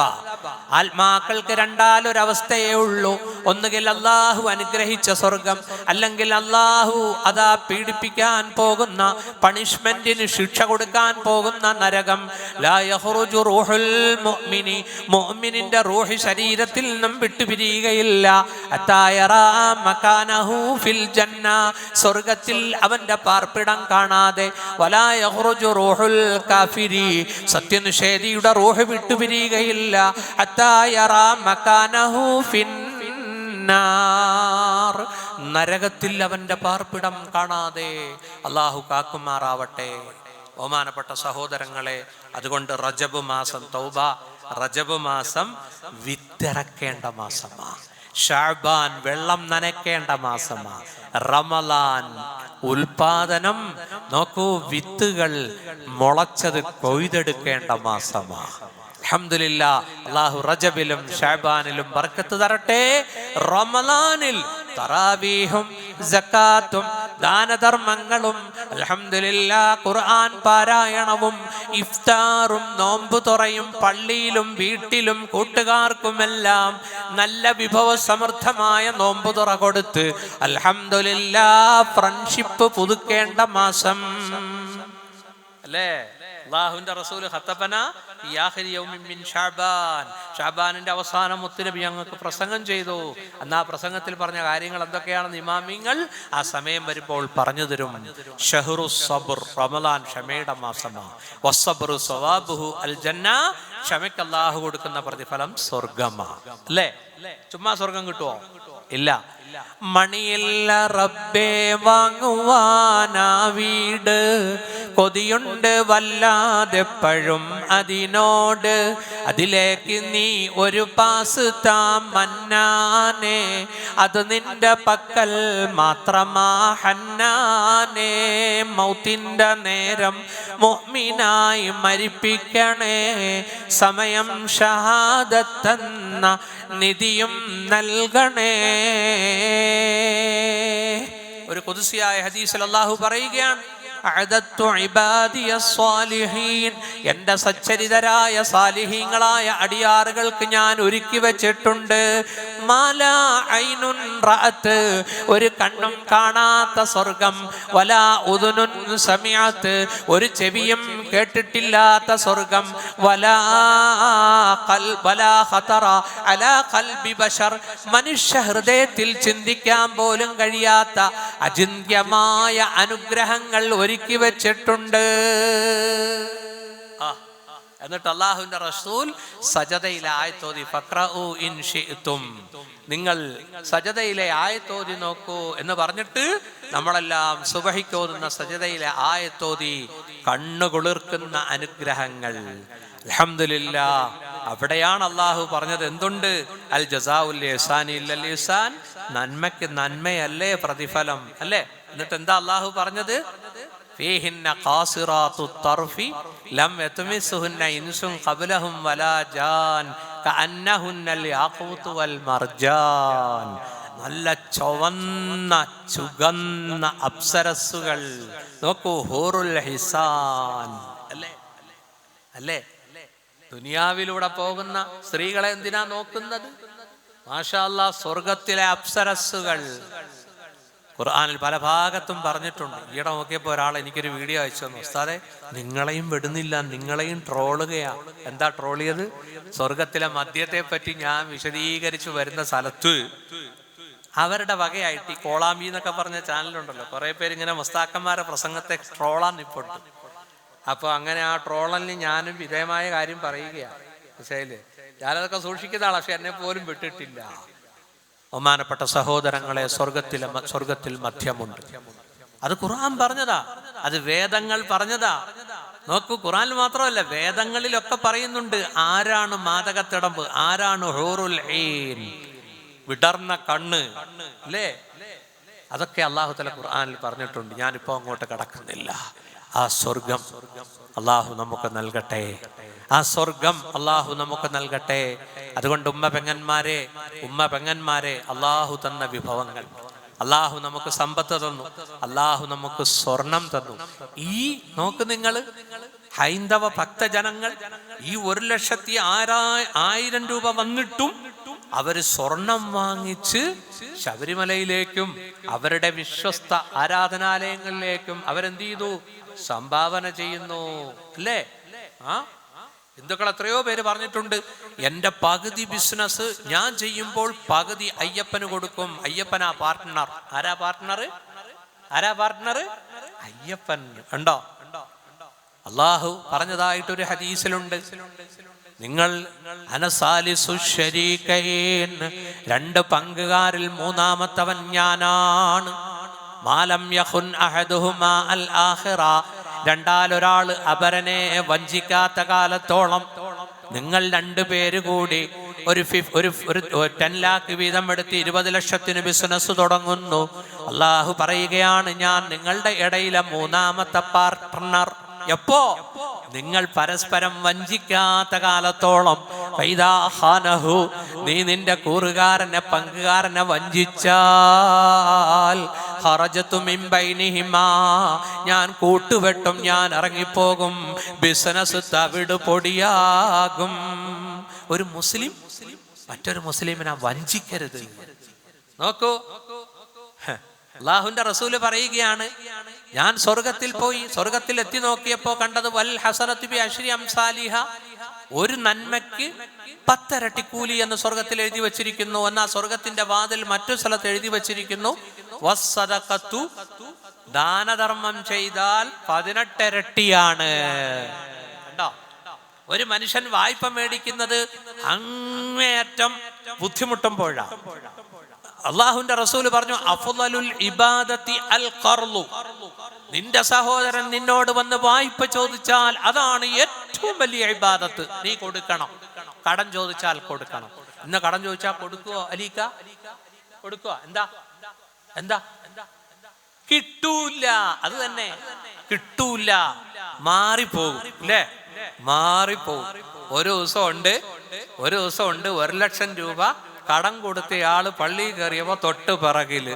ആത്മാക്കൾക്ക് രണ്ടാലൊരവസ്ഥയേ ഉള്ളൂ. ഒന്നുകിൽ അല്ലാഹു അനുഗ്രഹിച്ച സ്വർഗം, അല്ലെങ്കിൽ അല്ലാഹു അതാ പീഡിപ്പിക്കാൻ പോകുന്ന, പണിഷ്മെന്റിന് ശിക്ഷ കൊടുക്കാൻ പോകുന്ന നരകം. ലാ യഖ്റുജു റൂഹുൽ മുഅ്മിനി, മുഅ്മിനിന്റെ റൂഹ് ശരീരത്തിൽ നിന്നും വിട്ടുപിരിയുകയില്ല. ഹത്താ യറാ മകാനഹു ഫിൽ ജന്ന, സ്വർഗത്തിൽ അവന്റെ പാർപ്പിടം കാണാതെ. വലാ യഖ്റുജു റൂഹുൽ കാഫിരി, സത്യനിഷേധിയുടെ റൂഹ് വിട്ടുപിരിയുകയില്ല. ഹത്താ യറാ മകാനഹു ഫിന്നാർ, നരകത്തിൽ അവന്റെ പാർപ്പിടം കാണാതെ. അല്ലാഹു കാക്കുമാറാവട്ടെ. ബഹുമാനപ്പെട്ട സഹോദരങ്ങളെ, അതുകൊണ്ട് റജബ് മാസം, തൗബ, റജബ് മാസം വിത്തിറക്കേണ്ട മാസമാണ്. ഷഅബാൻ വെള്ളം നനയ്ക്കേണ്ട മാസമാണ്. റമളാൻ ഉൽപാദനം നോക്കൂ, വിത്തുകൾ മുളച്ചത് കൊയ്തെടുക്കേണ്ട മാസമാണ്. അൽഹംദുലില്ലാഹ്, അല്ലാഹു റജബിലും ശഅബാനിലും ബർക്കത്ത് തരട്ടെ. റമളാനിൽ തറാവീഹും സകാത്തും ദാനധർമ്മങ്ങളും അൽഹംദുലില്ലാഹ് ഖുർആൻ പാരായണവും ഇഫ്താറും നോമ്പ് തുറയും പള്ളിയിലും വീട്ടിലും കൂട്ടുകാർക്കുമെല്ലാം നല്ല വിഭവസമൃദ്ധമായ നോമ്പ് തുറ കൊടുത്ത് അൽഹംദുലില്ലാഹ് ഫ്രണ്ട്ഷിപ്പ് പുതുക്കേണ്ട മാസം അല്ലേ? അല്ലാഹുവിന്റെ റസൂൽ ഖത്തബന ഫി ആഖിരി യൗമിൻ മിൻ ശഅബാൻ, ശഅബാനിന്റെ അവസാനം മുത്തുനബി ഞങ്ങൾക്ക് പ്രസംഗം ചെയ്തു. അന്ന് ആ പ്രസംഗത്തിൽ പറഞ്ഞ കാര്യങ്ങൾ എന്തൊക്കെയാണെന്ന് ഇമാമിങ്ങൾ ആ സമയം വരുമ്പോൾ പറഞ്ഞു തരും. ഷഹ്റു സബ്ർ, റമളാൻ ക്ഷമയുടെ മാസമാണ്. വസ്സബ്റു സവാബുഹു അൽ ജന്ന, ക്ഷമയ്ക്ക് അല്ലാഹു കൊടുക്കുന്ന പ്രതിഫലം സ്വർഗമാണ്. അല്ലേ? ചുമ്മാ സ്വർഗം കിട്ടുമോ? ഇല്ല. മണിയില്ല റബ്ബേ വാങ്ങുവാനാ വീട്, കൊതിയുണ്ട് വല്ലാതെപ്പോഴും അതിനോട്, അതിലേക്ക് നീ ഒരു പാസ് താ മന്നാനെ, അത് നിന്റെ പക്കൽ മാത്രമാ ഹന്നാനെ. മൗത്തിന്റെ നേരം മുഅ്മിനായി മരിപ്പിക്കണേ, സമയം ഷഹാദത്തെന്ന നിധിയും നൽകണേ. ഒരു ഖുദ്സിയായ ഹദീസിൽ അല്ലാഹു പറയുകയാണ്, എന്റെ സച്ചരിതരായ സാലിഹീങ്ങളായ അടിയാറുകൾക്ക് ഞാൻ ഒരുക്കി വെച്ചിട്ടുണ്ട്. മാലാ ഐനുൻ റഅത്ത്, ഒരു കണ്ണും കാണാത്ത സ്വർഗം, വലാ ഉദുനുൻ സമിഅത്ത്, ഒരു ചെവിയും കേട്ടിട്ടില്ലാത്ത സ്വർഗം, വലാ ഖതറ അലാ ഖൽബി ബശർ, മനുഷ്യ ഹൃദയത്തിൽ ചിന്തിക്കാൻ പോലും കഴിയാത്ത അചിന്ത്യമായ അനുഗ്രഹങ്ങൾ ഒരുക്കി വെച്ചിട്ടുണ്ട്. എന്നിട്ട് അല്ലാഹുവിന്റെ റസൂൽ സജദയിലെ ആയത്തോതി ഫഖ്റഉ ഇൻ ശിഅ്തും, നിങ്ങൾ സജദയിലെ ആയത്തോതി നോക്കൂ എന്ന് പറഞ്ഞിട്ട് നമ്മളെല്ലാം സുബഹിക്കോതുന്ന സജദയിലെ ആയത്തോതി കണ്ണുകുളിർക്കുന്ന അനുഗ്രഹങ്ങൾ. അൽഹംദുലില്ലാഹ്, അവിടെയാണ് അല്ലാഹു പറഞ്ഞത് എന്തുണ്ട്? അൽ ജസാഉൽ ഇഹ്സാനി ഇല്ലൽ ഇഹ്സാൻ, നന്മയ്ക്ക് നന്മയല്ലേ പ്രതിഫലം, അല്ലേ? എന്നിട്ട് എന്താ അല്ലാഹു പറഞ്ഞത്? ഫീഹിന്ന ഖാസിറാത്തു തർഫി ലം യത്മിസുഹുന്ന ഇൻസുൻ ഖബ്ലഹും വലാ ജാൻ കഅന്നഹുന്നൽ യാഖൂതു വൽ മർജാൻ. നല്ല ചുവന്ന ചുഗന്ന അപ്സരസ്സുകൾ നോക്കൂ, ഹൂറുൽ ഹിസാൻ, അല്ലേ? അല്ലേ? ദുനിയാവിലൂടെ പോകുന്ന സ്ത്രീകളെ എന്തിനാ നോക്കുന്നത്? മാഷാ അല്ലാഹ്, സ്വർഗത്തിലെ അപ്സരസ്സുകൾ ഖുർആനിൽ പല ഭാഗത്തും പറഞ്ഞിട്ടുണ്ട്. ഈയിടെ നോക്കിയപ്പോൾ ഒരാൾ എനിക്കൊരു വീഡിയോ അയച്ചു തന്നു, ഉസ്താദെ നിങ്ങളെയും വിടുന്നില്ല, നിങ്ങളെയും ട്രോളുകയാ. എന്താ ട്രോൾ ചെയ്ത്? സ്വർഗത്തിലെ മദ്യത്തെ പറ്റി ഞാൻ വിശദീകരിച്ചു വരുന്ന സ്ഥലത്ത് അവരുടെ വകയായിട്ട് ഈ കോളാമ്പി എന്നൊക്കെ പറഞ്ഞ ചാനലുണ്ടല്ലോ, കുറെ പേര് ഇങ്ങനെ മുസ്താക്കന്മാരെ പ്രസംഗത്തെ ട്രോളാൻ നിപ്പുണ്ട്. അപ്പൊ അങ്ങനെ ആ ട്രോളലിന് ഞാനും വിധേയമായ കാര്യം പറയുകയാണ്. മനസ്സിലായില്ലേ? ഞാനതൊക്കെ സൂക്ഷിക്കുന്ന ആളാ, പക്ഷെ എന്നെ പോലും വിട്ടിട്ടില്ല. ബഹുമാനപ്പെട്ട സഹോദരങ്ങളെ, സ്വർഗത്തിൽ മദ്യമുണ്ട്. അത് ഖുർആൻ പറഞ്ഞതാ, അത് വേദങ്ങൾ പറഞ്ഞതാ. നോക്കൂ, ഖുർആനിൽ മാത്രമല്ല വേദങ്ങളിലൊക്കെ പറയുന്നുണ്ട് ആരാണ് മാദകത്തിടമ്പ്, ആരാണ് ഹൂറുൽ ഐൻ, വിടർന്ന കണ്ണ്, അല്ലേ? അതൊക്കെ അല്ലാഹു തആല ഖുർആനിൽ പറഞ്ഞിട്ടുണ്ട്. ഞാനിപ്പോ അങ്ങോട്ട് കടക്കുന്നില്ല. ആ സ്വർഗം അല്ലാഹു നമുക്ക് നൽകട്ടെ, ആ സ്വർഗം അല്ലാഹു നമുക്ക് നൽകട്ടെ. അതുകൊണ്ട് ഉമ്മ പെങ്ങന്മാരെ അല്ലാഹു തന്ന വിഭവങ്ങൾ, അല്ലാഹു നമുക്ക് സമ്പത്ത് തന്നു, അല്ലാഹു നമുക്ക് സ്വർണം തന്നു. ഈ നോക്ക് നിങ്ങൾ, ഹൈന്ദവ ഭക്തജനങ്ങൾ ഈ 1,06,000 രൂപ വന്നിട്ടും അവര് സ്വർണം വാങ്ങിച്ച് ശബരിമലയിലേക്കും അവരുടെ വിശ്വസ്ത ആരാധനാലയങ്ങളിലേക്കും അവരെന്ത് ചെയ്തു? സംഭാവന ചെയ്യുന്നു, അല്ലേ? ഹിന്ദുക്കൾ എത്രയോ പേര് പറഞ്ഞിട്ടുണ്ട്, എൻ്റെ പകുതി ബിസിനസ് ഞാൻ ചെയ്യുമ്പോൾ പകുതി അയ്യപ്പന് കൊടുക്കും. അയ്യപ്പനാ പാർട്ട്ണർ. ആരാ പാർട്ട്ണർ? അയ്യപ്പൻ. ഉണ്ടോ? അല്ലാഹു പറഞ്ഞതായിട്ടൊരു ഹദീസിലുണ്ട്, നിങ്ങൾ അനസാലിസു ശരീകൈൻ, 2 പങ്കുകാരിൽ മൂന്നാമത്തവൻ ഞാനാണ്. മാലം യഖുൻ അഹദുഹുമാ അൽ ആഖിറ, രണ്ടാലൊരാൾ അപരനെ വഞ്ചിക്കാത്ത കാലത്തോളം നിങ്ങൾ 2 പേര് കൂടി ഒരു 10 lakh വീതം എടുത്ത് 20 ലക്ഷത്തിന് ബിസിനസ് തുടങ്ങുന്നു. അള്ളാഹു പറയുകയാണ്, ഞാൻ നിങ്ങളുടെ ഇടയിലെ 3ാമത്തെ പാർട്ട്ണർ. എപ്പോ? നിങ്ങൾ പരസ്പരം വഞ്ചിക്കാത്ത കാലത്തോളം. നീ നിന്റെ കൂറുകാരനെ, പങ്കുകാരനെ വഞ്ചിച്ചാൽ ഞാൻ കൂട്ടുവെട്ടും, ഞാൻ ഇറങ്ങിപ്പോകും, ബിസിനസ് തവിട് പൊടിയാകും. ഒരു മുസ്ലിം മറ്റൊരു മുസ്ലിമിനെ വഞ്ചിക്കരുത്. നോക്കൂ, അല്ലാഹുവിന്റെ റസൂല് പറയുകയാണ്, ഞാൻ സ്വർഗത്തിൽ പോയി, സ്വർഗത്തിൽ എത്തി നോക്കിയപ്പോ കണ്ടത് വൽ ഹസനത്തു ബി അശ്രി അംസാലിഹ, ഒരു നന്മയ്ക്ക് 10 ഇരട്ടി കൂലി എന്ന് സ്വർഗത്തിൽ എഴുതി വച്ചിരിക്കുന്നു. എന്നാൽ സ്വർഗത്തിന്റെ വാതിൽ മറ്റൊരു സ്ഥലത്ത് എഴുതി വച്ചിരിക്കുന്നു വസ്സദഖത്തു, ദാനധർമ്മം ചെയ്താൽ 18 ഇരട്ടിയാണ്. കണ്ടോ? ഒരു മനുഷ്യൻ വായ്പ മേടിക്കുന്നത് അങ്ങേയറ്റം ബുദ്ധിമുട്ടുമ്പോഴാണ്. അള്ളാഹുവിന്റെ റസൂല് പറഞ്ഞു, അഫ്ളലുൽ ഇബാദത്തി അൽ ഖർളു, നിന്റെ സഹോദരൻ നിന്നോട് വന്ന് വായ്പ ചോദിച്ചാൽ അതാണ് ഏറ്റവും വലിയ ഇബാദത്ത്. നീ കൊടുക്കണം. കടം ചോദിച്ചാൽ കൊടുക്കണം. ഇന്ന് കടം ചോദിച്ചാൽ കൊടുക്കുവോ അലീക്ക? കൊടുക്കുവോ? എന്താ കിട്ടൂല. അത് തന്നെ, കിട്ടൂല, മാറിപ്പോകും അല്ലേ? മാറിപ്പോകും. ഒരു ദിവസം ഉണ്ട് 1 ലക്ഷം രൂപ കടം കൊടുത്തയാള് പള്ളിയിൽ കയറിയപ്പോ തൊട്ട് പിറകില്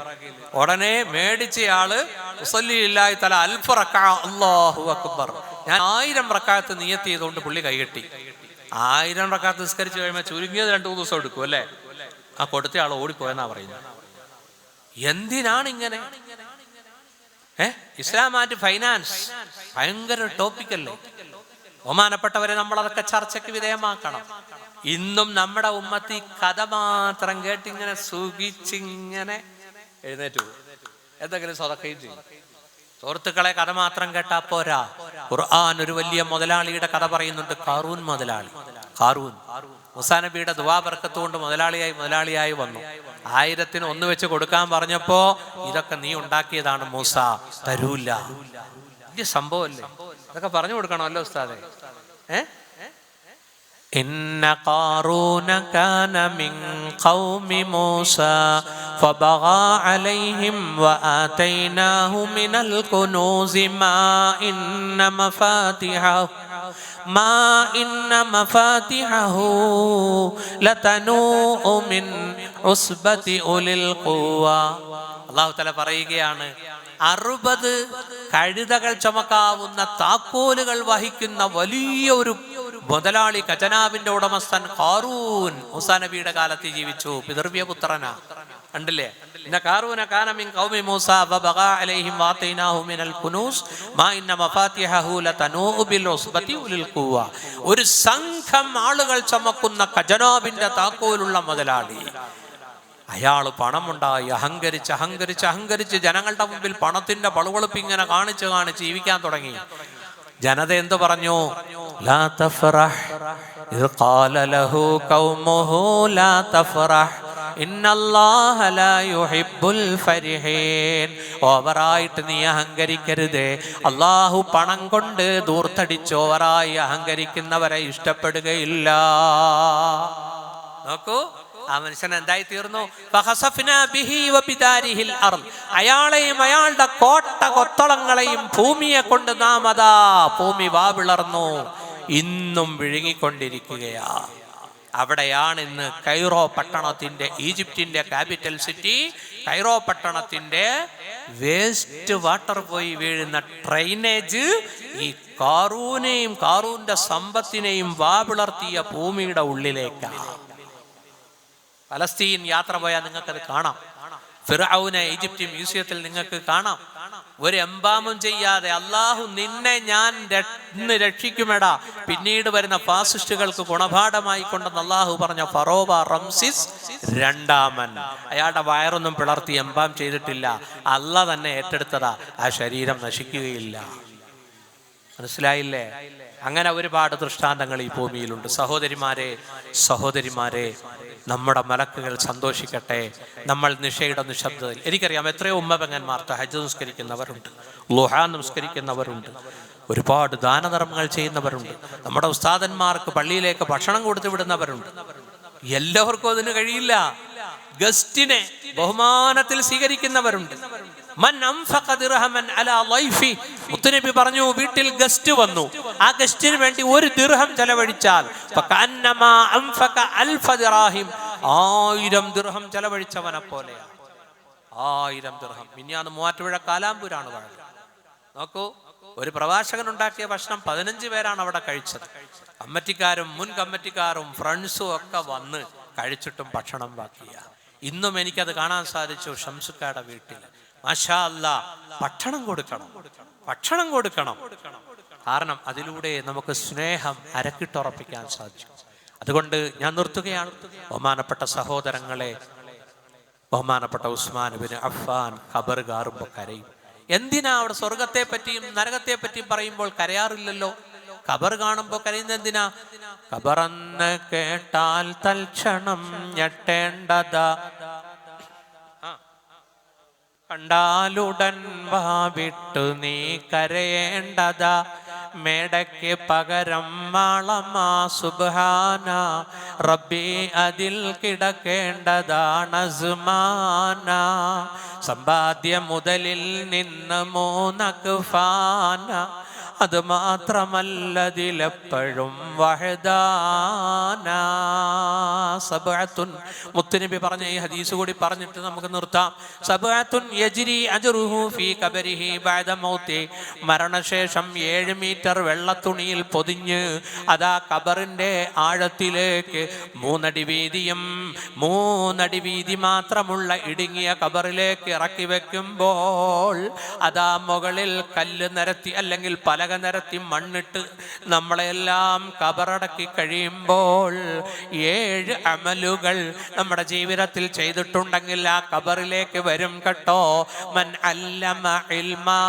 ഉടനെ മേടിച്ചയാള് മുസല്ലിയില്ലായി തല അൽഫ് റക്അ, അല്ലാഹു അക്ബർ, ഞാൻ 1000 റക്അത്ത് നിയത്ത് ചെയ്തുകൊണ്ട് പുള്ളി കൈകെട്ടി. 1000 റക്അത്ത് നിസ്കരിച്ചു കഴിയുമ്പോൾ ചുരുങ്ങിയത് 2-3 ദിവസം എടുക്കും അല്ലേ? ആ കൊടുത്തയാൾ ഓടിപ്പോയെന്നാ പറയുന്നത്. എന്തിനാണ് ഇങ്ങനെ? ഇസ്ലാം ആൻഡ് ഫൈനാൻസ് ഭയങ്കര ടോപ്പിക്കല്ലേ? ബഹുമാനപ്പെട്ടവരെ, നമ്മൾ അതൊക്കെ ചർച്ചയ്ക്ക് വിധേയമാക്കണം. ഇന്നും നമ്മുടെ ഉമ്മത്തി കഥ മാത്രം കേട്ടിങ്ങനെ സുഖിച്ചിങ്ങനെ എഴുന്നേറ്റു എന്തെങ്കിലും സ്വതക്കയും ചെയ്യും. സുഹൃത്തുക്കളെ, കഥ മാത്രം കേട്ടാ പോരാ. ഖുർആൻ ഒരു വലിയ മുതലാളിയുടെ കഥ പറയുന്നുണ്ട്. ഖാറൂൻ മുതലാളി. ഖാറൂൻ മൂസാ നബിയുടെ ദുആ ബർക്കത്ത് കൊണ്ട് മുതലാളിയായി വന്നു. 1000-ന് 1 വെച്ച് കൊടുക്കാൻ പറഞ്ഞപ്പോ, ഇതൊക്കെ നീ ഉണ്ടാക്കിയതാണ് മൂസ, തരൂല്ല. വലിയ സംഭവമല്ലേ? ഇതൊക്കെ പറഞ്ഞു കൊടുക്കണമല്ലോ ഉസ്താദെ. ഇന്ന ഖാറൂന കാന മിൻ ഖൗമി മൂസാ ഫബഗാ അലൈഹിം വആതൈനാഹു മിനൽ കുനൂസി മാ ഇന്ന മഫാതിഹഹു ലതനൂഉ മിൻ ഉസ്ബതി ഉലിൽ ഖുവ. അല്ലാഹു തആല പറയുകയാണ്, 60 കഴുതകൾ ചുമക്കാവുന്ന താക്കോലുകൾ വഹിക്കുന്ന വലിയ ഒരു മുതലാളി, ഖജനാവിന്റെ ഉടമസ്ഥൻ ഖാറൂൻ മൂസാ നബിയുടെ കാലത്ത് ജീവിച്ചു. പിതൃവ്യ പുത്രനാ. കണ്ടില്ലേ? ഇന്ന ഖാറൂന കാന മിൻ ഖൗമി മൂസാ വബഗാ അലൈഹിം വആതൈനാഹു മിനൽ കുനൂസ് മാ ഇന്ന മഫാതിഹഹു ലതനൂഉ ബിൽ ഉസ്ബതി ഉലിൽ ഖുവ. ഒരു സംഘം ആളുകൾ ചുമക്കുന്ന ഖജനാവിന്റെ താക്കോലുള്ള മുതലാളി. അയാള് പണമുണ്ടായി അഹങ്കരിച്ച് ജനങ്ങളുടെ മുമ്പിൽ പണത്തിന്റെ പളുവളുപ്പിങ്ങനെ കാണിച്ച് ജീവിക്കാൻ തുടങ്ങി. ജനത എന്തു പറഞ്ഞു? ലാ തഫ്റഹ് ഇദ് ഖാല ലഹു ഖൗമുഹു ലാ തഫ്റഹ് ഇന്നല്ലാഹ ലാ യുഹിബ്ബുൽ ഫരിഹീൻ. ഓവറായിട്ട് നീ അഹങ്കരിക്കരുതേ. അല്ലാഹു പണം കൊണ്ട് ദൂർത്തടിച്ച് ഓവറായി അഹങ്കരിക്കുന്നവരെ ഇഷ്ടപ്പെടുകയില്ല. നോക്കൂ, ആ മനുഷ്യൻ എന്തായി തീർന്നു? അയാളെയും അയാളുടെ കോട്ട കൊത്തളങ്ങളെയും ഭൂമിയെ കൊണ്ട് നാം അതാ ഭൂമി വാവിളർന്നു, ഇന്നും വിഴുങ്ങിക്കൊണ്ടിരിക്കുകയാ. അവിടെയാണ് ഇന്ന് കൈറോ പട്ടണത്തിന്റെ, ഈജിപ്തിന്റെ ക്യാപിറ്റൽ സിറ്റി കൈറോ പട്ടണത്തിന്റെ വേസ്റ്റ് വാട്ടർ പോയി വീഴുന്ന ഡ്രെയിനേജ് ഈ ഖാറൂനെയും ഖാറൂന്റെ സമ്പത്തിനെയും വാവിളർത്തിയ ഭൂമിയുടെ ഉള്ളിലേക്കാണ്. ഫലസ്തീൻ യാത്ര പോയാൽ നിങ്ങൾക്കത് കാണാം. ഫിർഔനെ ഈജിപ്റ്റ് മ്യൂസിയത്തിൽ നിങ്ങൾക്ക് കാണാം. ഒരു എംബാമും ചെയ്യാതെ അള്ളാഹു നിന്നെ ഞാൻ രക്ഷിക്കുമെടാ, പിന്നീട് വരുന്ന ഫാസിസ്റ്റുകൾക്ക് ഗുണപാഠമായി കൊണ്ടെന്ന് അള്ളാഹു പറഞ്ഞ ഫറോവ റംസിസ് രണ്ടാമൻ. അയാളുടെ വയറൊന്നും പിളർത്തി എംബാം ചെയ്തിട്ടില്ല. അള്ളാഹ് തന്നെ ഏറ്റെടുത്തതാ. ആ ശരീരം നശിക്കുകയില്ല. മനസ്സിലായില്ലേ? അങ്ങനെ ഒരുപാട് ദൃഷ്ടാന്തങ്ങൾ ഈ ഭൂമിയിലുണ്ട്. സഹോദരിമാരെ, നമ്മുടെ മലക്കുകൾ സന്തോഷിക്കട്ടെ. നമ്മൾ നിശയുടെ നിശബ്ദതയിൽ, എനിക്കറിയാം എത്രയോ ഉമ്മപെങ്ങന്മാർ തഹജ്ജുദ് നിസ്കരിക്കുന്നവരുണ്ട്, ളുഹാ നിസ്കരിക്കുന്നവരുണ്ട്, ഒരുപാട് ദാനധർമ്മങ്ങൾ ചെയ്യുന്നവരുണ്ട്, നമ്മുടെ ഉസ്താദന്മാർക്ക് പള്ളിയിലേക്ക് ഭക്ഷണം കൊടുത്തു വിടുന്നവരുണ്ട്. എല്ലാവർക്കും അതിന് കഴിയില്ല. ഗസ്റ്റിനെ ബഹുമാനത്തിൽ സ്വീകരിക്കുന്നവരുണ്ട്. മുത്തുനബി പറഞ്ഞു, വീട്ടിൽ ഗസ്റ്റ് വന്നു, ആ ഗസ്റ്റിന് വേണ്ടി 1 ദിർഹം ചെലവഴിച്ചാൽ 1000 ദിർഹം ചെലവഴിച്ചവനെ പോലെയാണ്. 1000 ദിർഹം. മിനിഞ്ഞാന്ന് മൂവാറ്റുപുഴ കാലാമ്പൂരാണ് പറഞ്ഞത്. നോക്കൂ, ഒരു പ്രവാചകൻ ഉണ്ടാക്കിയ ഭക്ഷണം 15 പേരാണ് അവിടെ കഴിച്ചത്. കമ്മിറ്റിക്കാരും മുൻ കമ്മിറ്റിക്കാരും ഫ്രണ്ട്സും ഒക്കെ വന്ന് കഴിച്ചിട്ടും ഭക്ഷണം ബാക്കിയ. ഇന്നും എനിക്കത് കാണാൻ സാധിച്ചു ഷംസുക്കാടെ വീട്ടിൽ. മാഷാ അല്ലാ, ഭക്ഷണം കൊടുക്കണം. കാരണം അതിലൂടെ നമുക്ക് സ്നേഹം അരക്കിട്ടുറപ്പിക്കാൻ സാധിക്കും. അതുകൊണ്ട് ഞാൻ നിർത്തുകയാണ്. ബഹുമാനപ്പെട്ട സഹോദരങ്ങളെ, ബഹുമാനപ്പെട്ട ഉസ്മാൻ ഇബ്നു അഫ്ഫാൻ ഖബർ കാണുമ്പോൾ കരയും. എന്തിനാ അവിടെ സ്വർഗത്തെ പറ്റിയും നരകത്തെ പറ്റിയും പറയുമ്പോൾ കരയാറില്ലല്ലോ? ഖബർ കാണുമ്പോൾ കരയുന്നത് എന്തിനാ? ഖബറെന്ന് കേട്ടാൽ തൽക്ഷണം ഞെട്ടേണ്ടതാ, കണ്ടാലുടൻ വാവിട്ടു നീ കരയേണ്ടതാ, മേടയ്ക്ക് പകരം മാളമാ സുബ്ഹാന റബ്ബി അതിൽ കിടക്കേണ്ടതാണ് സുമാന. സമ്പാദ്യ മുതലിൽ നിന്ന് 3 അക്ഫാന, അത് മാത്രമല്ലതിലെപ്പോഴും വഹദാന. സബഅത്തുൻ, മുത്തുനബി പറഞ്ഞ ഈ ഹദീസ് കൂടി പറഞ്ഞിട്ട് നമുക്ക് നിർത്താം. സബഅത്തുൻ യജ്രി അജ്റുഹു ഫീ ഖബരിഹി ബഅദ മൗതി, മരണശേഷം 7 മീറ്റർ വെള്ളത്തുണിയിൽ പൊതിഞ്ഞ് അതാ ഖബറിന്റെ ആഴത്തിലേക്ക് 3 അടി വീതിയും 3 അടി വീതി മാത്രമുള്ള ഇടുങ്ങിയ ഖബറിലേക്ക് ഇറക്കി വെക്കുമ്പോൾ അതാ മുകളിൽ കല്ല് നിരത്തി അല്ലെങ്കിൽ പലക നിരത്തി മണ്ണിട്ട് നമ്മളെല്ലാം ഖബറടക്കി കഴിയുമ്പോൾ 7 അമലുകൾ നമ്മുടെ ജീവിതത്തിൽ ചെയ്തിട്ടുണ്ടെങ്കിൽ ആ ഖബറിലേക്ക് വരും കേട്ടോ. മൻ അല്ലമ ഇൽമാ,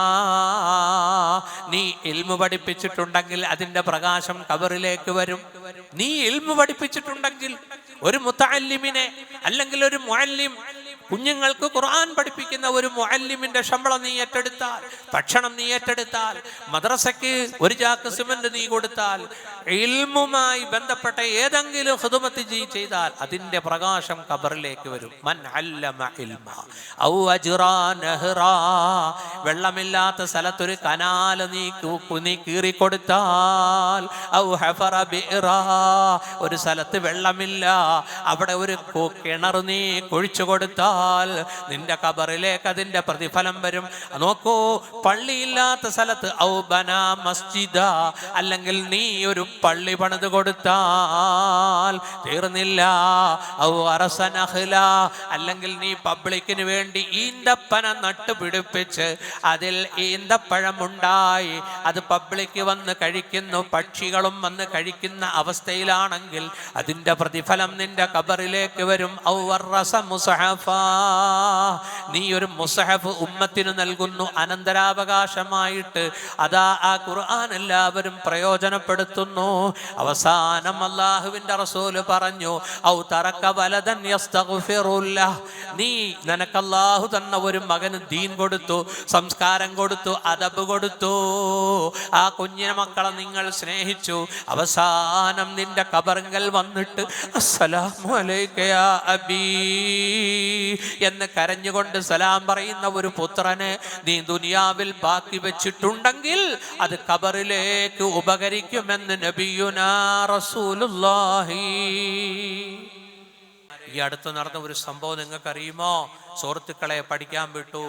നീ ഇൽമു പഠിപ്പിച്ചിട്ടുണ്ടെങ്കിൽ അതിന്റെ പ്രകാശം ഖബറിലേക്ക് വരും. നീ ഇൽമു പഠിപ്പിച്ചിട്ടുണ്ടെങ്കിൽ ഒരു മുതഅല്ലിമിനെ അല്ലെങ്കിൽ ഒരു മുഅല്ലിം, കുഞ്ഞുങ്ങൾക്ക് ഖുർആൻ പഠിപ്പിക്കുന്ന ഒരു മുഅല്ലിമിന്റെ ശമ്പളം നീ ഏറ്റെടുത്താൽ, ഭക്ഷണം നീ ഏറ്റെടുത്താൽ, മദ്രസയ്ക്ക് 1 ചാക്ക് സിമന്റ് നീ കൊടുത്താൽ, ഇൽമുമായി ബന്ധപ്പെട്ട ഏതെങ്കിലും ഖിദ്മത്ത് ചെയ്താൽ അതിന്റെ പ്രകാശം ഖബറിലേക്ക് വരും. മൻ അല്ലമ ഇൽമ ഔ അജ്റാ നഹ്റാ, വെള്ളമില്ലാത്ത സ്ഥലത്തൊരു കനാല് നീ കീറി കൊടുത്താൽ, ഔ ഹഫറ ബിറാ, ഒരു സ്ഥലത്ത് വെള്ളമില്ല അവിടെ ഒരു കിണർ നീ കുഴിച്ചു കൊടുത്താൽ നിന്റെ ഖബറിലേക്ക് അതിന്റെ പ്രതിഫലം വരും. നോക്കൂ, പള്ളിയില്ലാത്ത സ്ഥലത്ത് ഔ ബനാ മസ്ജിദ, അല്ലെങ്കിൽ നീ ഒരു പള്ളി പണിത് കൊടുത്താൽ തീർന്നില്ല. ഔ അറസ നഖ്ല, അല്ലെങ്കിൽ നീ പബ്ലിക്കിന് വേണ്ടി ഈന്തപ്പന നട്ടുപിടിപ്പിച്ച് അതിൽ ഈന്തപ്പഴമുണ്ടായി അത് പബ്ലിക്ക് വന്ന് കഴിക്കുന്നു, പക്ഷികളും വന്ന് കഴിക്കുന്ന അവസ്ഥയിലാണെങ്കിൽ അതിന്റെ പ്രതിഫലം നിന്റെ ഖബറിലേക്ക് വരും. ഔ വറസ മുസ്ഹഫ, നീ ഒരു മുസ്ഹഫ് ഉമ്മത്തിന് നൽകുന്നു അനന്തരാവകാശമായിട്ട്, അതാ ആ ഖുർആൻ എല്ലാവരും പ്രയോജനപ്പെടുത്തുന്നു. അവസാനം അല്ലാഹുവിന്റെ റസൂല് പറഞ്ഞു, ഔ തറക വലദൻ യസ്തഗ്ഫിറുല്ലാഹ്, നീ നിനക്ക് അല്ലാഹു തന്ന ഒരു മകന് ദീൻ കൊടുത്തു, സംസ്കാരം കൊടുത്തു, അദബ് കൊടുത്തു, ആ കുഞ്ഞിനെ മക്കളെ നിങ്ങൾ സ്നേഹിച്ചു, അവസാനം നിന്റെ ഖബറിങ്കൽ വന്നിട്ട് അസ്സലാമു അലൈക യാ അബീ എന്ന് കരഞ്ഞുകൊണ്ട് സലാം പറയുന്ന ഒരു പുത്രനെ നീ ദുനിയാവിൽ ബാക്കി വെച്ചിട്ടുണ്ടെങ്കിൽ അത് ഖബറിലേക്ക് ഉപകരിക്കുമെന്ന് നബിയുനാ റസൂലുള്ളാഹി. ഈ അടുത്ത് നടന്ന ഒരു സംഭവം നിങ്ങൾക്ക് അറിയുമോ? സുഹൃത്തുക്കളെ പഠിക്കാൻ വിട്ടു,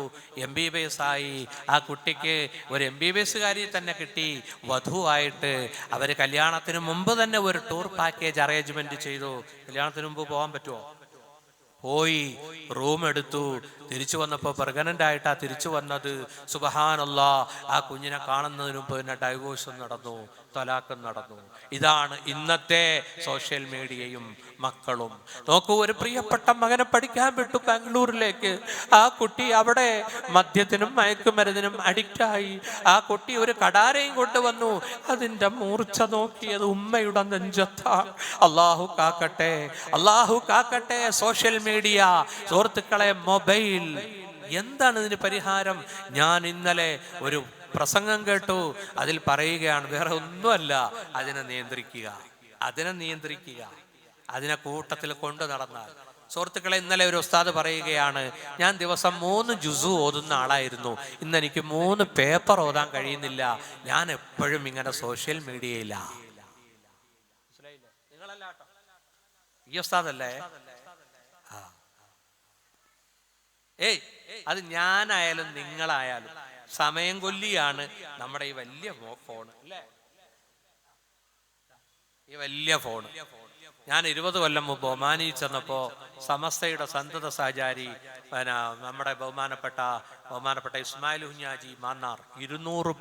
MBBS ആയി. ആ കുട്ടിക്ക് ഒരു MBBS കാരി തന്നെ കിട്ടി വധുവായിട്ട്. അവർ കല്യാണത്തിന് മുമ്പ് തന്നെ ഒരു ടൂർ പാക്കേജ് അറേഞ്ച്മെന്റ് ചെയ്തു. കല്യാണത്തിന് മുമ്പ് പോകാൻ പറ്റുമോ? പോയി, റൂം എടുത്തു. തിരിച്ചു വന്നപ്പോൾ പ്രഗ്നന്റ് ആയിട്ടാ തിരിച്ചു വന്നത്. സുബ്ഹാനല്ലാഹ്, ആ കുഞ്ഞിനെ കാണുന്നതിന് മുമ്പ് തന്നെ ഡൈവോഴ്സും നടന്നു, തലാഖും നടന്നു. ഇതാണ് ഇന്നത്തെ സോഷ്യൽ മീഡിയയും മക്കളും. നോക്കൂ, ഒരു പ്രിയപ്പെട്ട മകനെ പഠിക്കാൻ വിട്ടു ബാംഗ്ലൂരിലേക്ക്. ആ കുട്ടി അവിടെ മദ്യത്തിനും മയക്കുമരുന്നിനും അഡിക്റ്റായി. ആ കുട്ടി ഒരു കടാരയും കൊണ്ടുവന്നു. അതിന്റെ മൂർച്ച നോക്കിയത് ഉമ്മയുടെ നെഞ്ചത്താണ്. അല്ലാഹു കാക്കട്ടെ, അല്ലാഹു കാക്കട്ടെ. സോഷ്യൽ മീഡിയ, സുഹൃത്തുക്കളെ, മൊബൈൽ, എന്താണ് ഇതിന് പരിഹാരം? ഞാൻ ഇന്നലെ ഒരു പ്രസംഗം കേട്ടു, അതിൽ പറയുകയാണ് വേറെ ഒന്നുമല്ല, അതിനെ നിയന്ത്രിക്കുക. അതിനെ കൂട്ടത്തിൽ കൊണ്ടു നടന്നാൽ. സുഹൃത്തുക്കളെ, ഇന്നലെ ഒരു ഉസ്താദ് പറയുകയാണ്, ഞാൻ ദിവസം 3 ജുസു ഓതുന്ന ആളായിരുന്നു, ഇന്ന് എനിക്ക് 3 പേപ്പർ ഓതാൻ കഴിയുന്നില്ല, ഞാൻ എപ്പോഴും ഇങ്ങനെ സോഷ്യൽ മീഡിയയിലാണ്. നിങ്ങളല്ല കേട്ടോ, ഈ ഉസ്താദല്ലേ? അത് ഞാനായാലും നിങ്ങളായാലും സമയം കൊല്ലിയാണ് നമ്മുടെ ഈ വലിയ ഫോൺ അല്ലേ, ഈ വലിയ ഫോൺ. ഞാൻ 20 കൊല്ലം മുമ്പ് ഒമാനിൽ ചെന്നപ്പോ സമസ്തയുടെ സന്തത സഹചാരി നമ്മുടെ ബഹുമാനപ്പെട്ട ഇസ്മായിൽ കുഞ്ഞാജി മാന്നാർ 200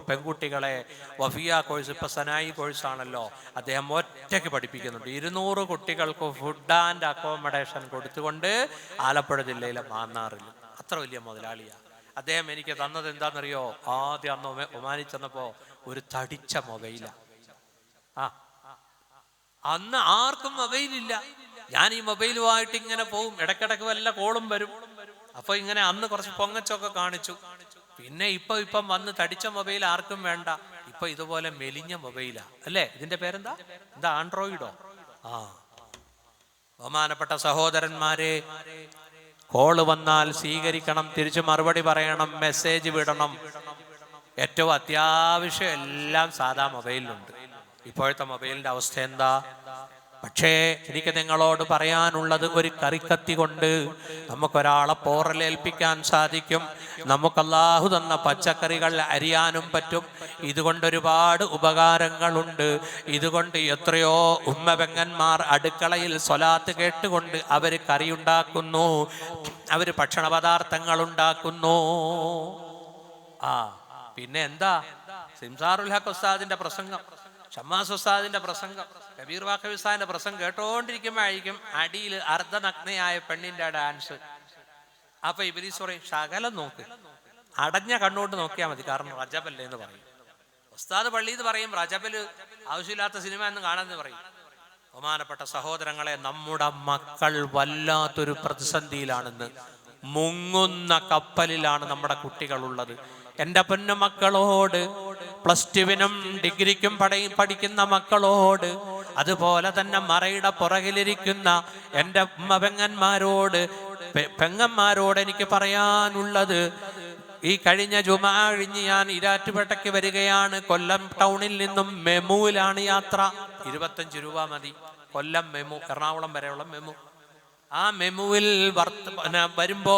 പെൺകുട്ടികളെ വഫിയ കോഴ്സ്, ഇപ്പൊ സനായി കോഴ്സാണല്ലോ, അദ്ദേഹം ഒറ്റയ്ക്ക് പഠിപ്പിക്കുന്നുണ്ട്. 200 കുട്ടികൾക്ക് ഫുഡ് ആൻഡ് അക്കോമഡേഷൻ കൊടുത്തുകൊണ്ട് ആലപ്പുഴ ജില്ലയിലെ മാന്നാറിൽ. അത്ര വലിയ മുതലാളിയാണ് അദ്ദേഹം. എനിക്ക് തന്നത് എന്താണെന്നറിയോ? ആദ്യം അന്ന് ഒമാനിൽ ചെന്നപ്പോ ഒരു തടിച്ച മൊബൈലാണ്. അന്ന് ആർക്കും മൊബൈലില്ല. ഞാൻ ഈ മൊബൈലുമായിട്ട് ഇങ്ങനെ പോവും, ഇടക്കിടക്ക് വല്ല കോളും വരും. അപ്പൊ ഇങ്ങനെ അന്ന് കുറച്ച് പൊങ്ങച്ചൊക്കെ കാണിച്ചു. പിന്നെ ഇപ്പം വന്ന് തടിച്ച മൊബൈൽ ആർക്കും വേണ്ട. ഇപ്പൊ ഇതുപോലെ മെലിഞ്ഞ മൊബൈലാ അല്ലേ? ഇതിന്റെ പേരെന്താ? ആൻഡ്രോയിഡോ? ബഹുമാനപ്പെട്ട സഹോദരന്മാരെ, കോള് വന്നാൽ സ്വീകരിക്കണം, തിരിച്ചു മറുപടി പറയണം, മെസ്സേജ് വിടണം. ഏറ്റവും അത്യാവശ്യം എല്ലാം സാധാ മൊബൈലിലുണ്ട്. ഇപ്പോഴത്തെ മൊബൈലിന്റെ അവസ്ഥ എന്താ? പക്ഷേ എനിക്ക് നിങ്ങളോട് പറയാനുള്ളത്, ഒരു കറിക്കത്തി കൊണ്ട് നമുക്കൊരാളെ പോറലേൽപ്പിക്കാൻ സാധിക്കും. നമുക്ക് അല്ലാഹു തന്ന പച്ചക്കറികൾ അരിയാനും പറ്റും. ഇതുകൊണ്ട് ഒരുപാട് ഉപകാരങ്ങളുണ്ട്. ഇതുകൊണ്ട് എത്രയോ ഉമ്മപെങ്ങന്മാർ അടുക്കളയിൽ സ്വലാത്ത് കേട്ടുകൊണ്ട് അവർ കറിയുണ്ടാക്കുന്നു, അവർ ഭക്ഷണ പദാർത്ഥങ്ങൾ ഉണ്ടാക്കുന്നു. പിന്നെ എന്താ? സിംസാറുൽ ഹഖ് ഉസ്താദിന്റെ പ്രസംഗം, ഷമ്മാസ് ഉസ്താദിന്റെ പ്രസംഗം, കബീർ വാഖവി ഉസ്താദിന്റെ പ്രസംഗം കേട്ടോണ്ടിരിക്കുമ്പോഴായിരിക്കും അടിയിൽ അർദ്ധനഗ്നയായ പെണ്ണിന്റെ ഡാൻസ്. അപ്പൊ ഇബ്ലീസ് പറയും, ശകലം നോക്ക്, അടഞ്ഞ കണ്ണോട്ട് നോക്കിയാൽ മതി, കാരണം റജബല്ലേ എന്ന് പറയും. ഉസ്താദ് പള്ളിയിൽ പറയും റജബില് ആവശ്യമില്ലാത്ത സിനിമ എന്ന് കാണാന്ന് പറയും. ബഹുമാനപ്പെട്ട സഹോദരങ്ങളെ, നമ്മുടെ മക്കൾ വല്ലാത്തൊരു പ്രതിസന്ധിയിലാണെന്ന്. മുങ്ങുന്ന കപ്പലിലാണ് നമ്മുടെ കുട്ടികളുള്ളത്. എൻ്റെ പൊന്നു മക്കളോട്, +2-നും ഡിഗ്രിക്കും പഠിക്കുന്ന മക്കളോട്, അതുപോലെ തന്നെ മറയുടെ പുറകിലിരിക്കുന്ന എൻ്റെ പെങ്ങന്മാരോട് എനിക്ക് പറയാനുള്ളത്, ഈ കഴിഞ്ഞ ജുമാ കഴിഞ്ഞ് ഞാൻ ഇരാറ്റുപേട്ടയ്ക്ക് വരികയാണ്. കൊല്ലം ടൗണിൽ നിന്നും മെമുവിലാണ് യാത്ര. 25 രൂപ മതി. കൊല്ലം മെമു, എറണാകുളം വരെയുള്ള മെമു. ആ മെമുവിൽ വരുമ്പോ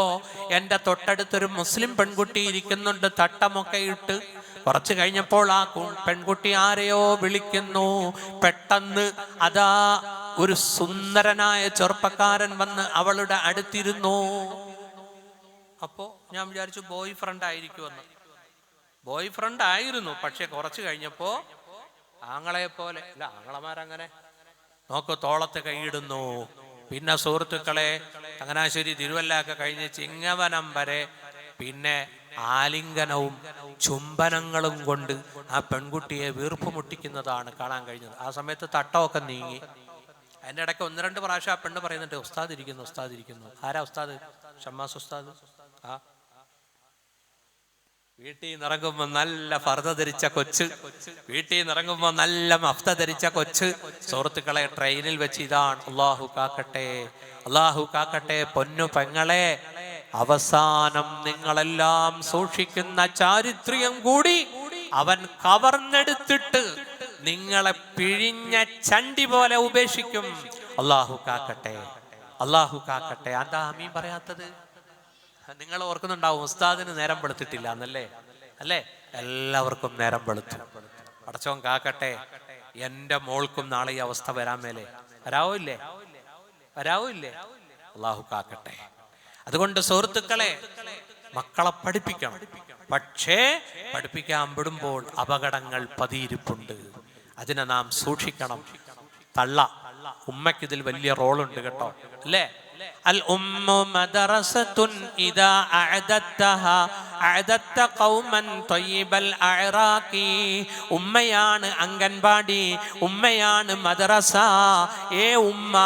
എൻ്റെ തൊട്ടടുത്തൊരു മുസ്ലിം പെൺകുട്ടി ഇരിക്കുന്നുണ്ട്, തട്ടമൊക്കെ ഇട്ട്. കുറച്ച് കഴിഞ്ഞപ്പോൾ ആ പെൺകുട്ടി ആരെയോ വിളിക്കുന്നു. പെട്ടെന്ന് അതാ ഒരു സുന്ദരനായ ചെറുപ്പക്കാരൻ വന്ന് അവളുടെ അടുത്തിരുന്നു. അപ്പോ ഞാൻ വിചാരിച്ചു ബോയ് ഫ്രണ്ട് ആയിരിക്കുമെന്ന്. ബോയ് ഫ്രണ്ട് ആയിരുന്നു. പക്ഷെ കുറച്ച് കഴിഞ്ഞപ്പോ ആങ്ങളെ പോലെ അല്ല, ആങ്ങളമാരങ്ങനെ നോക്ക്, തോളത്ത് കൈയിടുന്നു. പിന്നെ സുഹൃത്തുക്കളെ, ചങ്ങനാശ്ശേരി തിരുവല്ലയൊക്കെ കഴിഞ്ഞ് ചിങ്ങവനം വരെ പിന്നെ ആലിംഗനവും ചുംബനങ്ങളും കൊണ്ട് ആ പെൺകുട്ടിയെ വീർപ്പ് മുട്ടിക്കുന്നതാണ് കാണാൻ കഴിഞ്ഞത്. ആ സമയത്ത് തട്ടമൊക്കെ നീങ്ങി. അതിൻ്റെ ഇടയ്ക്ക് 1-2 പ്രാവശ്യം ആ പെണ്ണ് പറയുന്നുണ്ട്, ഉസ്താദ് ഇരിക്കുന്നു, ഉസ്താദ് ഇരിക്കുന്നു. ആരാ ഉസ്താദ്? ഷമ്മാസ് ഉസ്താദ്. വീട്ടിൽ നിറങ്ങുമ്പോ നല്ല ഫർദ ധരിച്ച കൊച്ച്, വീട്ടിൽ നിറങ്ങുമ്പോ നല്ല മഫ്ത ധരിച്ച കൊച്ച്. സുഹൃത്തുക്കളെ, ട്രെയിനിൽ വെച്ച് ഇതാണ്. അല്ലാഹു കാക്കട്ടെ, അല്ലാഹു കാക്കട്ടെ. പൊന്നു പെങ്ങളെ, അവസാനം നിങ്ങളെല്ലാം സൂക്ഷിക്കുന്ന ചാരിത്രം കൂടി അവൻ കവർന്നെടുത്തിട്ട് നിങ്ങളെ പിഴിഞ്ഞ ചണ്ടി പോലെ ഉപേക്ഷിക്കും. അല്ലാഹു കാക്കട്ടെ, അല്ലാഹു കാക്കട്ടെ. എന്താ ആമീൻ പറയാത്തത്? നിങ്ങൾ ഓർക്കുന്നുണ്ടാവും, ഉസ്താദിന് നേരം വെളുത്തിട്ടില്ല എന്നല്ലേ? അല്ലേ? എല്ലാവർക്കും നേരം വെളുത്തു. പടച്ചോൻ കാക്കട്ടെ. എൻ്റെ മോൾക്കും നാളെ ഈ അവസ്ഥ വരാൻ മേലെ വരാവില്ലേ? അല്ലാഹു കാക്കട്ടെ. അതുകൊണ്ട് സുഹൃത്തുക്കളെ, മക്കളെ പഠിപ്പിക്കണം. പക്ഷേ പഠിപ്പിക്കാൻ വിടുമ്പോൾ അപകടങ്ങൾ പതിയിരിപ്പുണ്ട്. അതിനെ നാം സൂക്ഷിക്കണം. ഉമ്മയ്ക്ക് ഇതിൽ വലിയ റോളുണ്ട് കേട്ടോ, അല്ലേ? അൽ ഉമ്മു മദ്റസത്തുൻ ഇദാ അഅദത്തഹാ അഅദത്ത ഖൗമൻ ത്വയ്യിബൽ അഅറാഖി. ഉമ്മയാണ് അംഗൻവാടി, ഉമ്മയാണ് മദ്റസ. ഉമ്മ,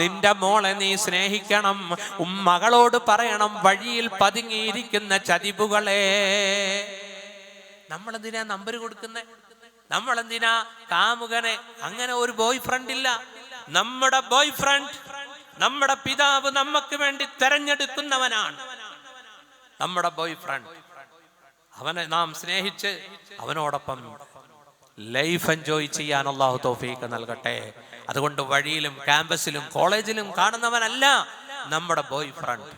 നിന്റെ മോളെ നീ സ്നേഹിക്കണം. മകളോട് പറയണം, വഴിയിൽ പതുങ്ങിയിരിക്കുന്ന ചതിവുകളെ. നമ്മളെന്തിനാ നമ്പർ കൊടുക്കുന്നേ? നമ്മളെന്തിനാ കാമുകനെ? അങ്ങനെ ഒരു ബോയ് ഫ്രണ്ട് ഇല്ല. നമ്മുടെ ബോയ് ഫ്രണ്ട്, നമ്മുടെ പിതാവ് നമുക്ക് വേണ്ടി തെരഞ്ഞെടുക്കുന്നവനാണ്. നമ്മുടെ ബോയ് ഫ്രണ്ട്, അവനെ നാം സ്നേഹിച്ച് അവനോടൊപ്പം ലൈഫ് എൻജോയ് ചെയ്യാൻ അല്ലാഹു തൗഫീഖ് നൽകട്ടെ. അതുകൊണ്ട് വഴിയിലും ക്യാമ്പസിലും കോളേജിലും കാണുന്നവനല്ല നമ്മുടെ ബോയ് ഫ്രണ്ട്.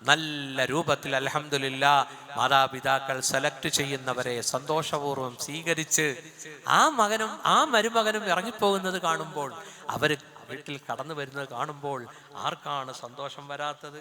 നല്ല രൂപത്തിൽ അൽഹംദുലില്ലാഹ് മാതാപിതാക്കൾ സെലക്ട് ചെയ്യുന്നവരെ സന്തോഷപൂർവ്വം സ്വീകരിച്ച് ആ മകനും ആ മരുമകനും ഇറങ്ങിപ്പോകുന്നത് കാണുമ്പോൾ, അവര് വീട്ടിൽ കടന്നു വരുന്നത് കാണുമ്പോൾ ആർക്കാണ് സന്തോഷം വരാത്തത്?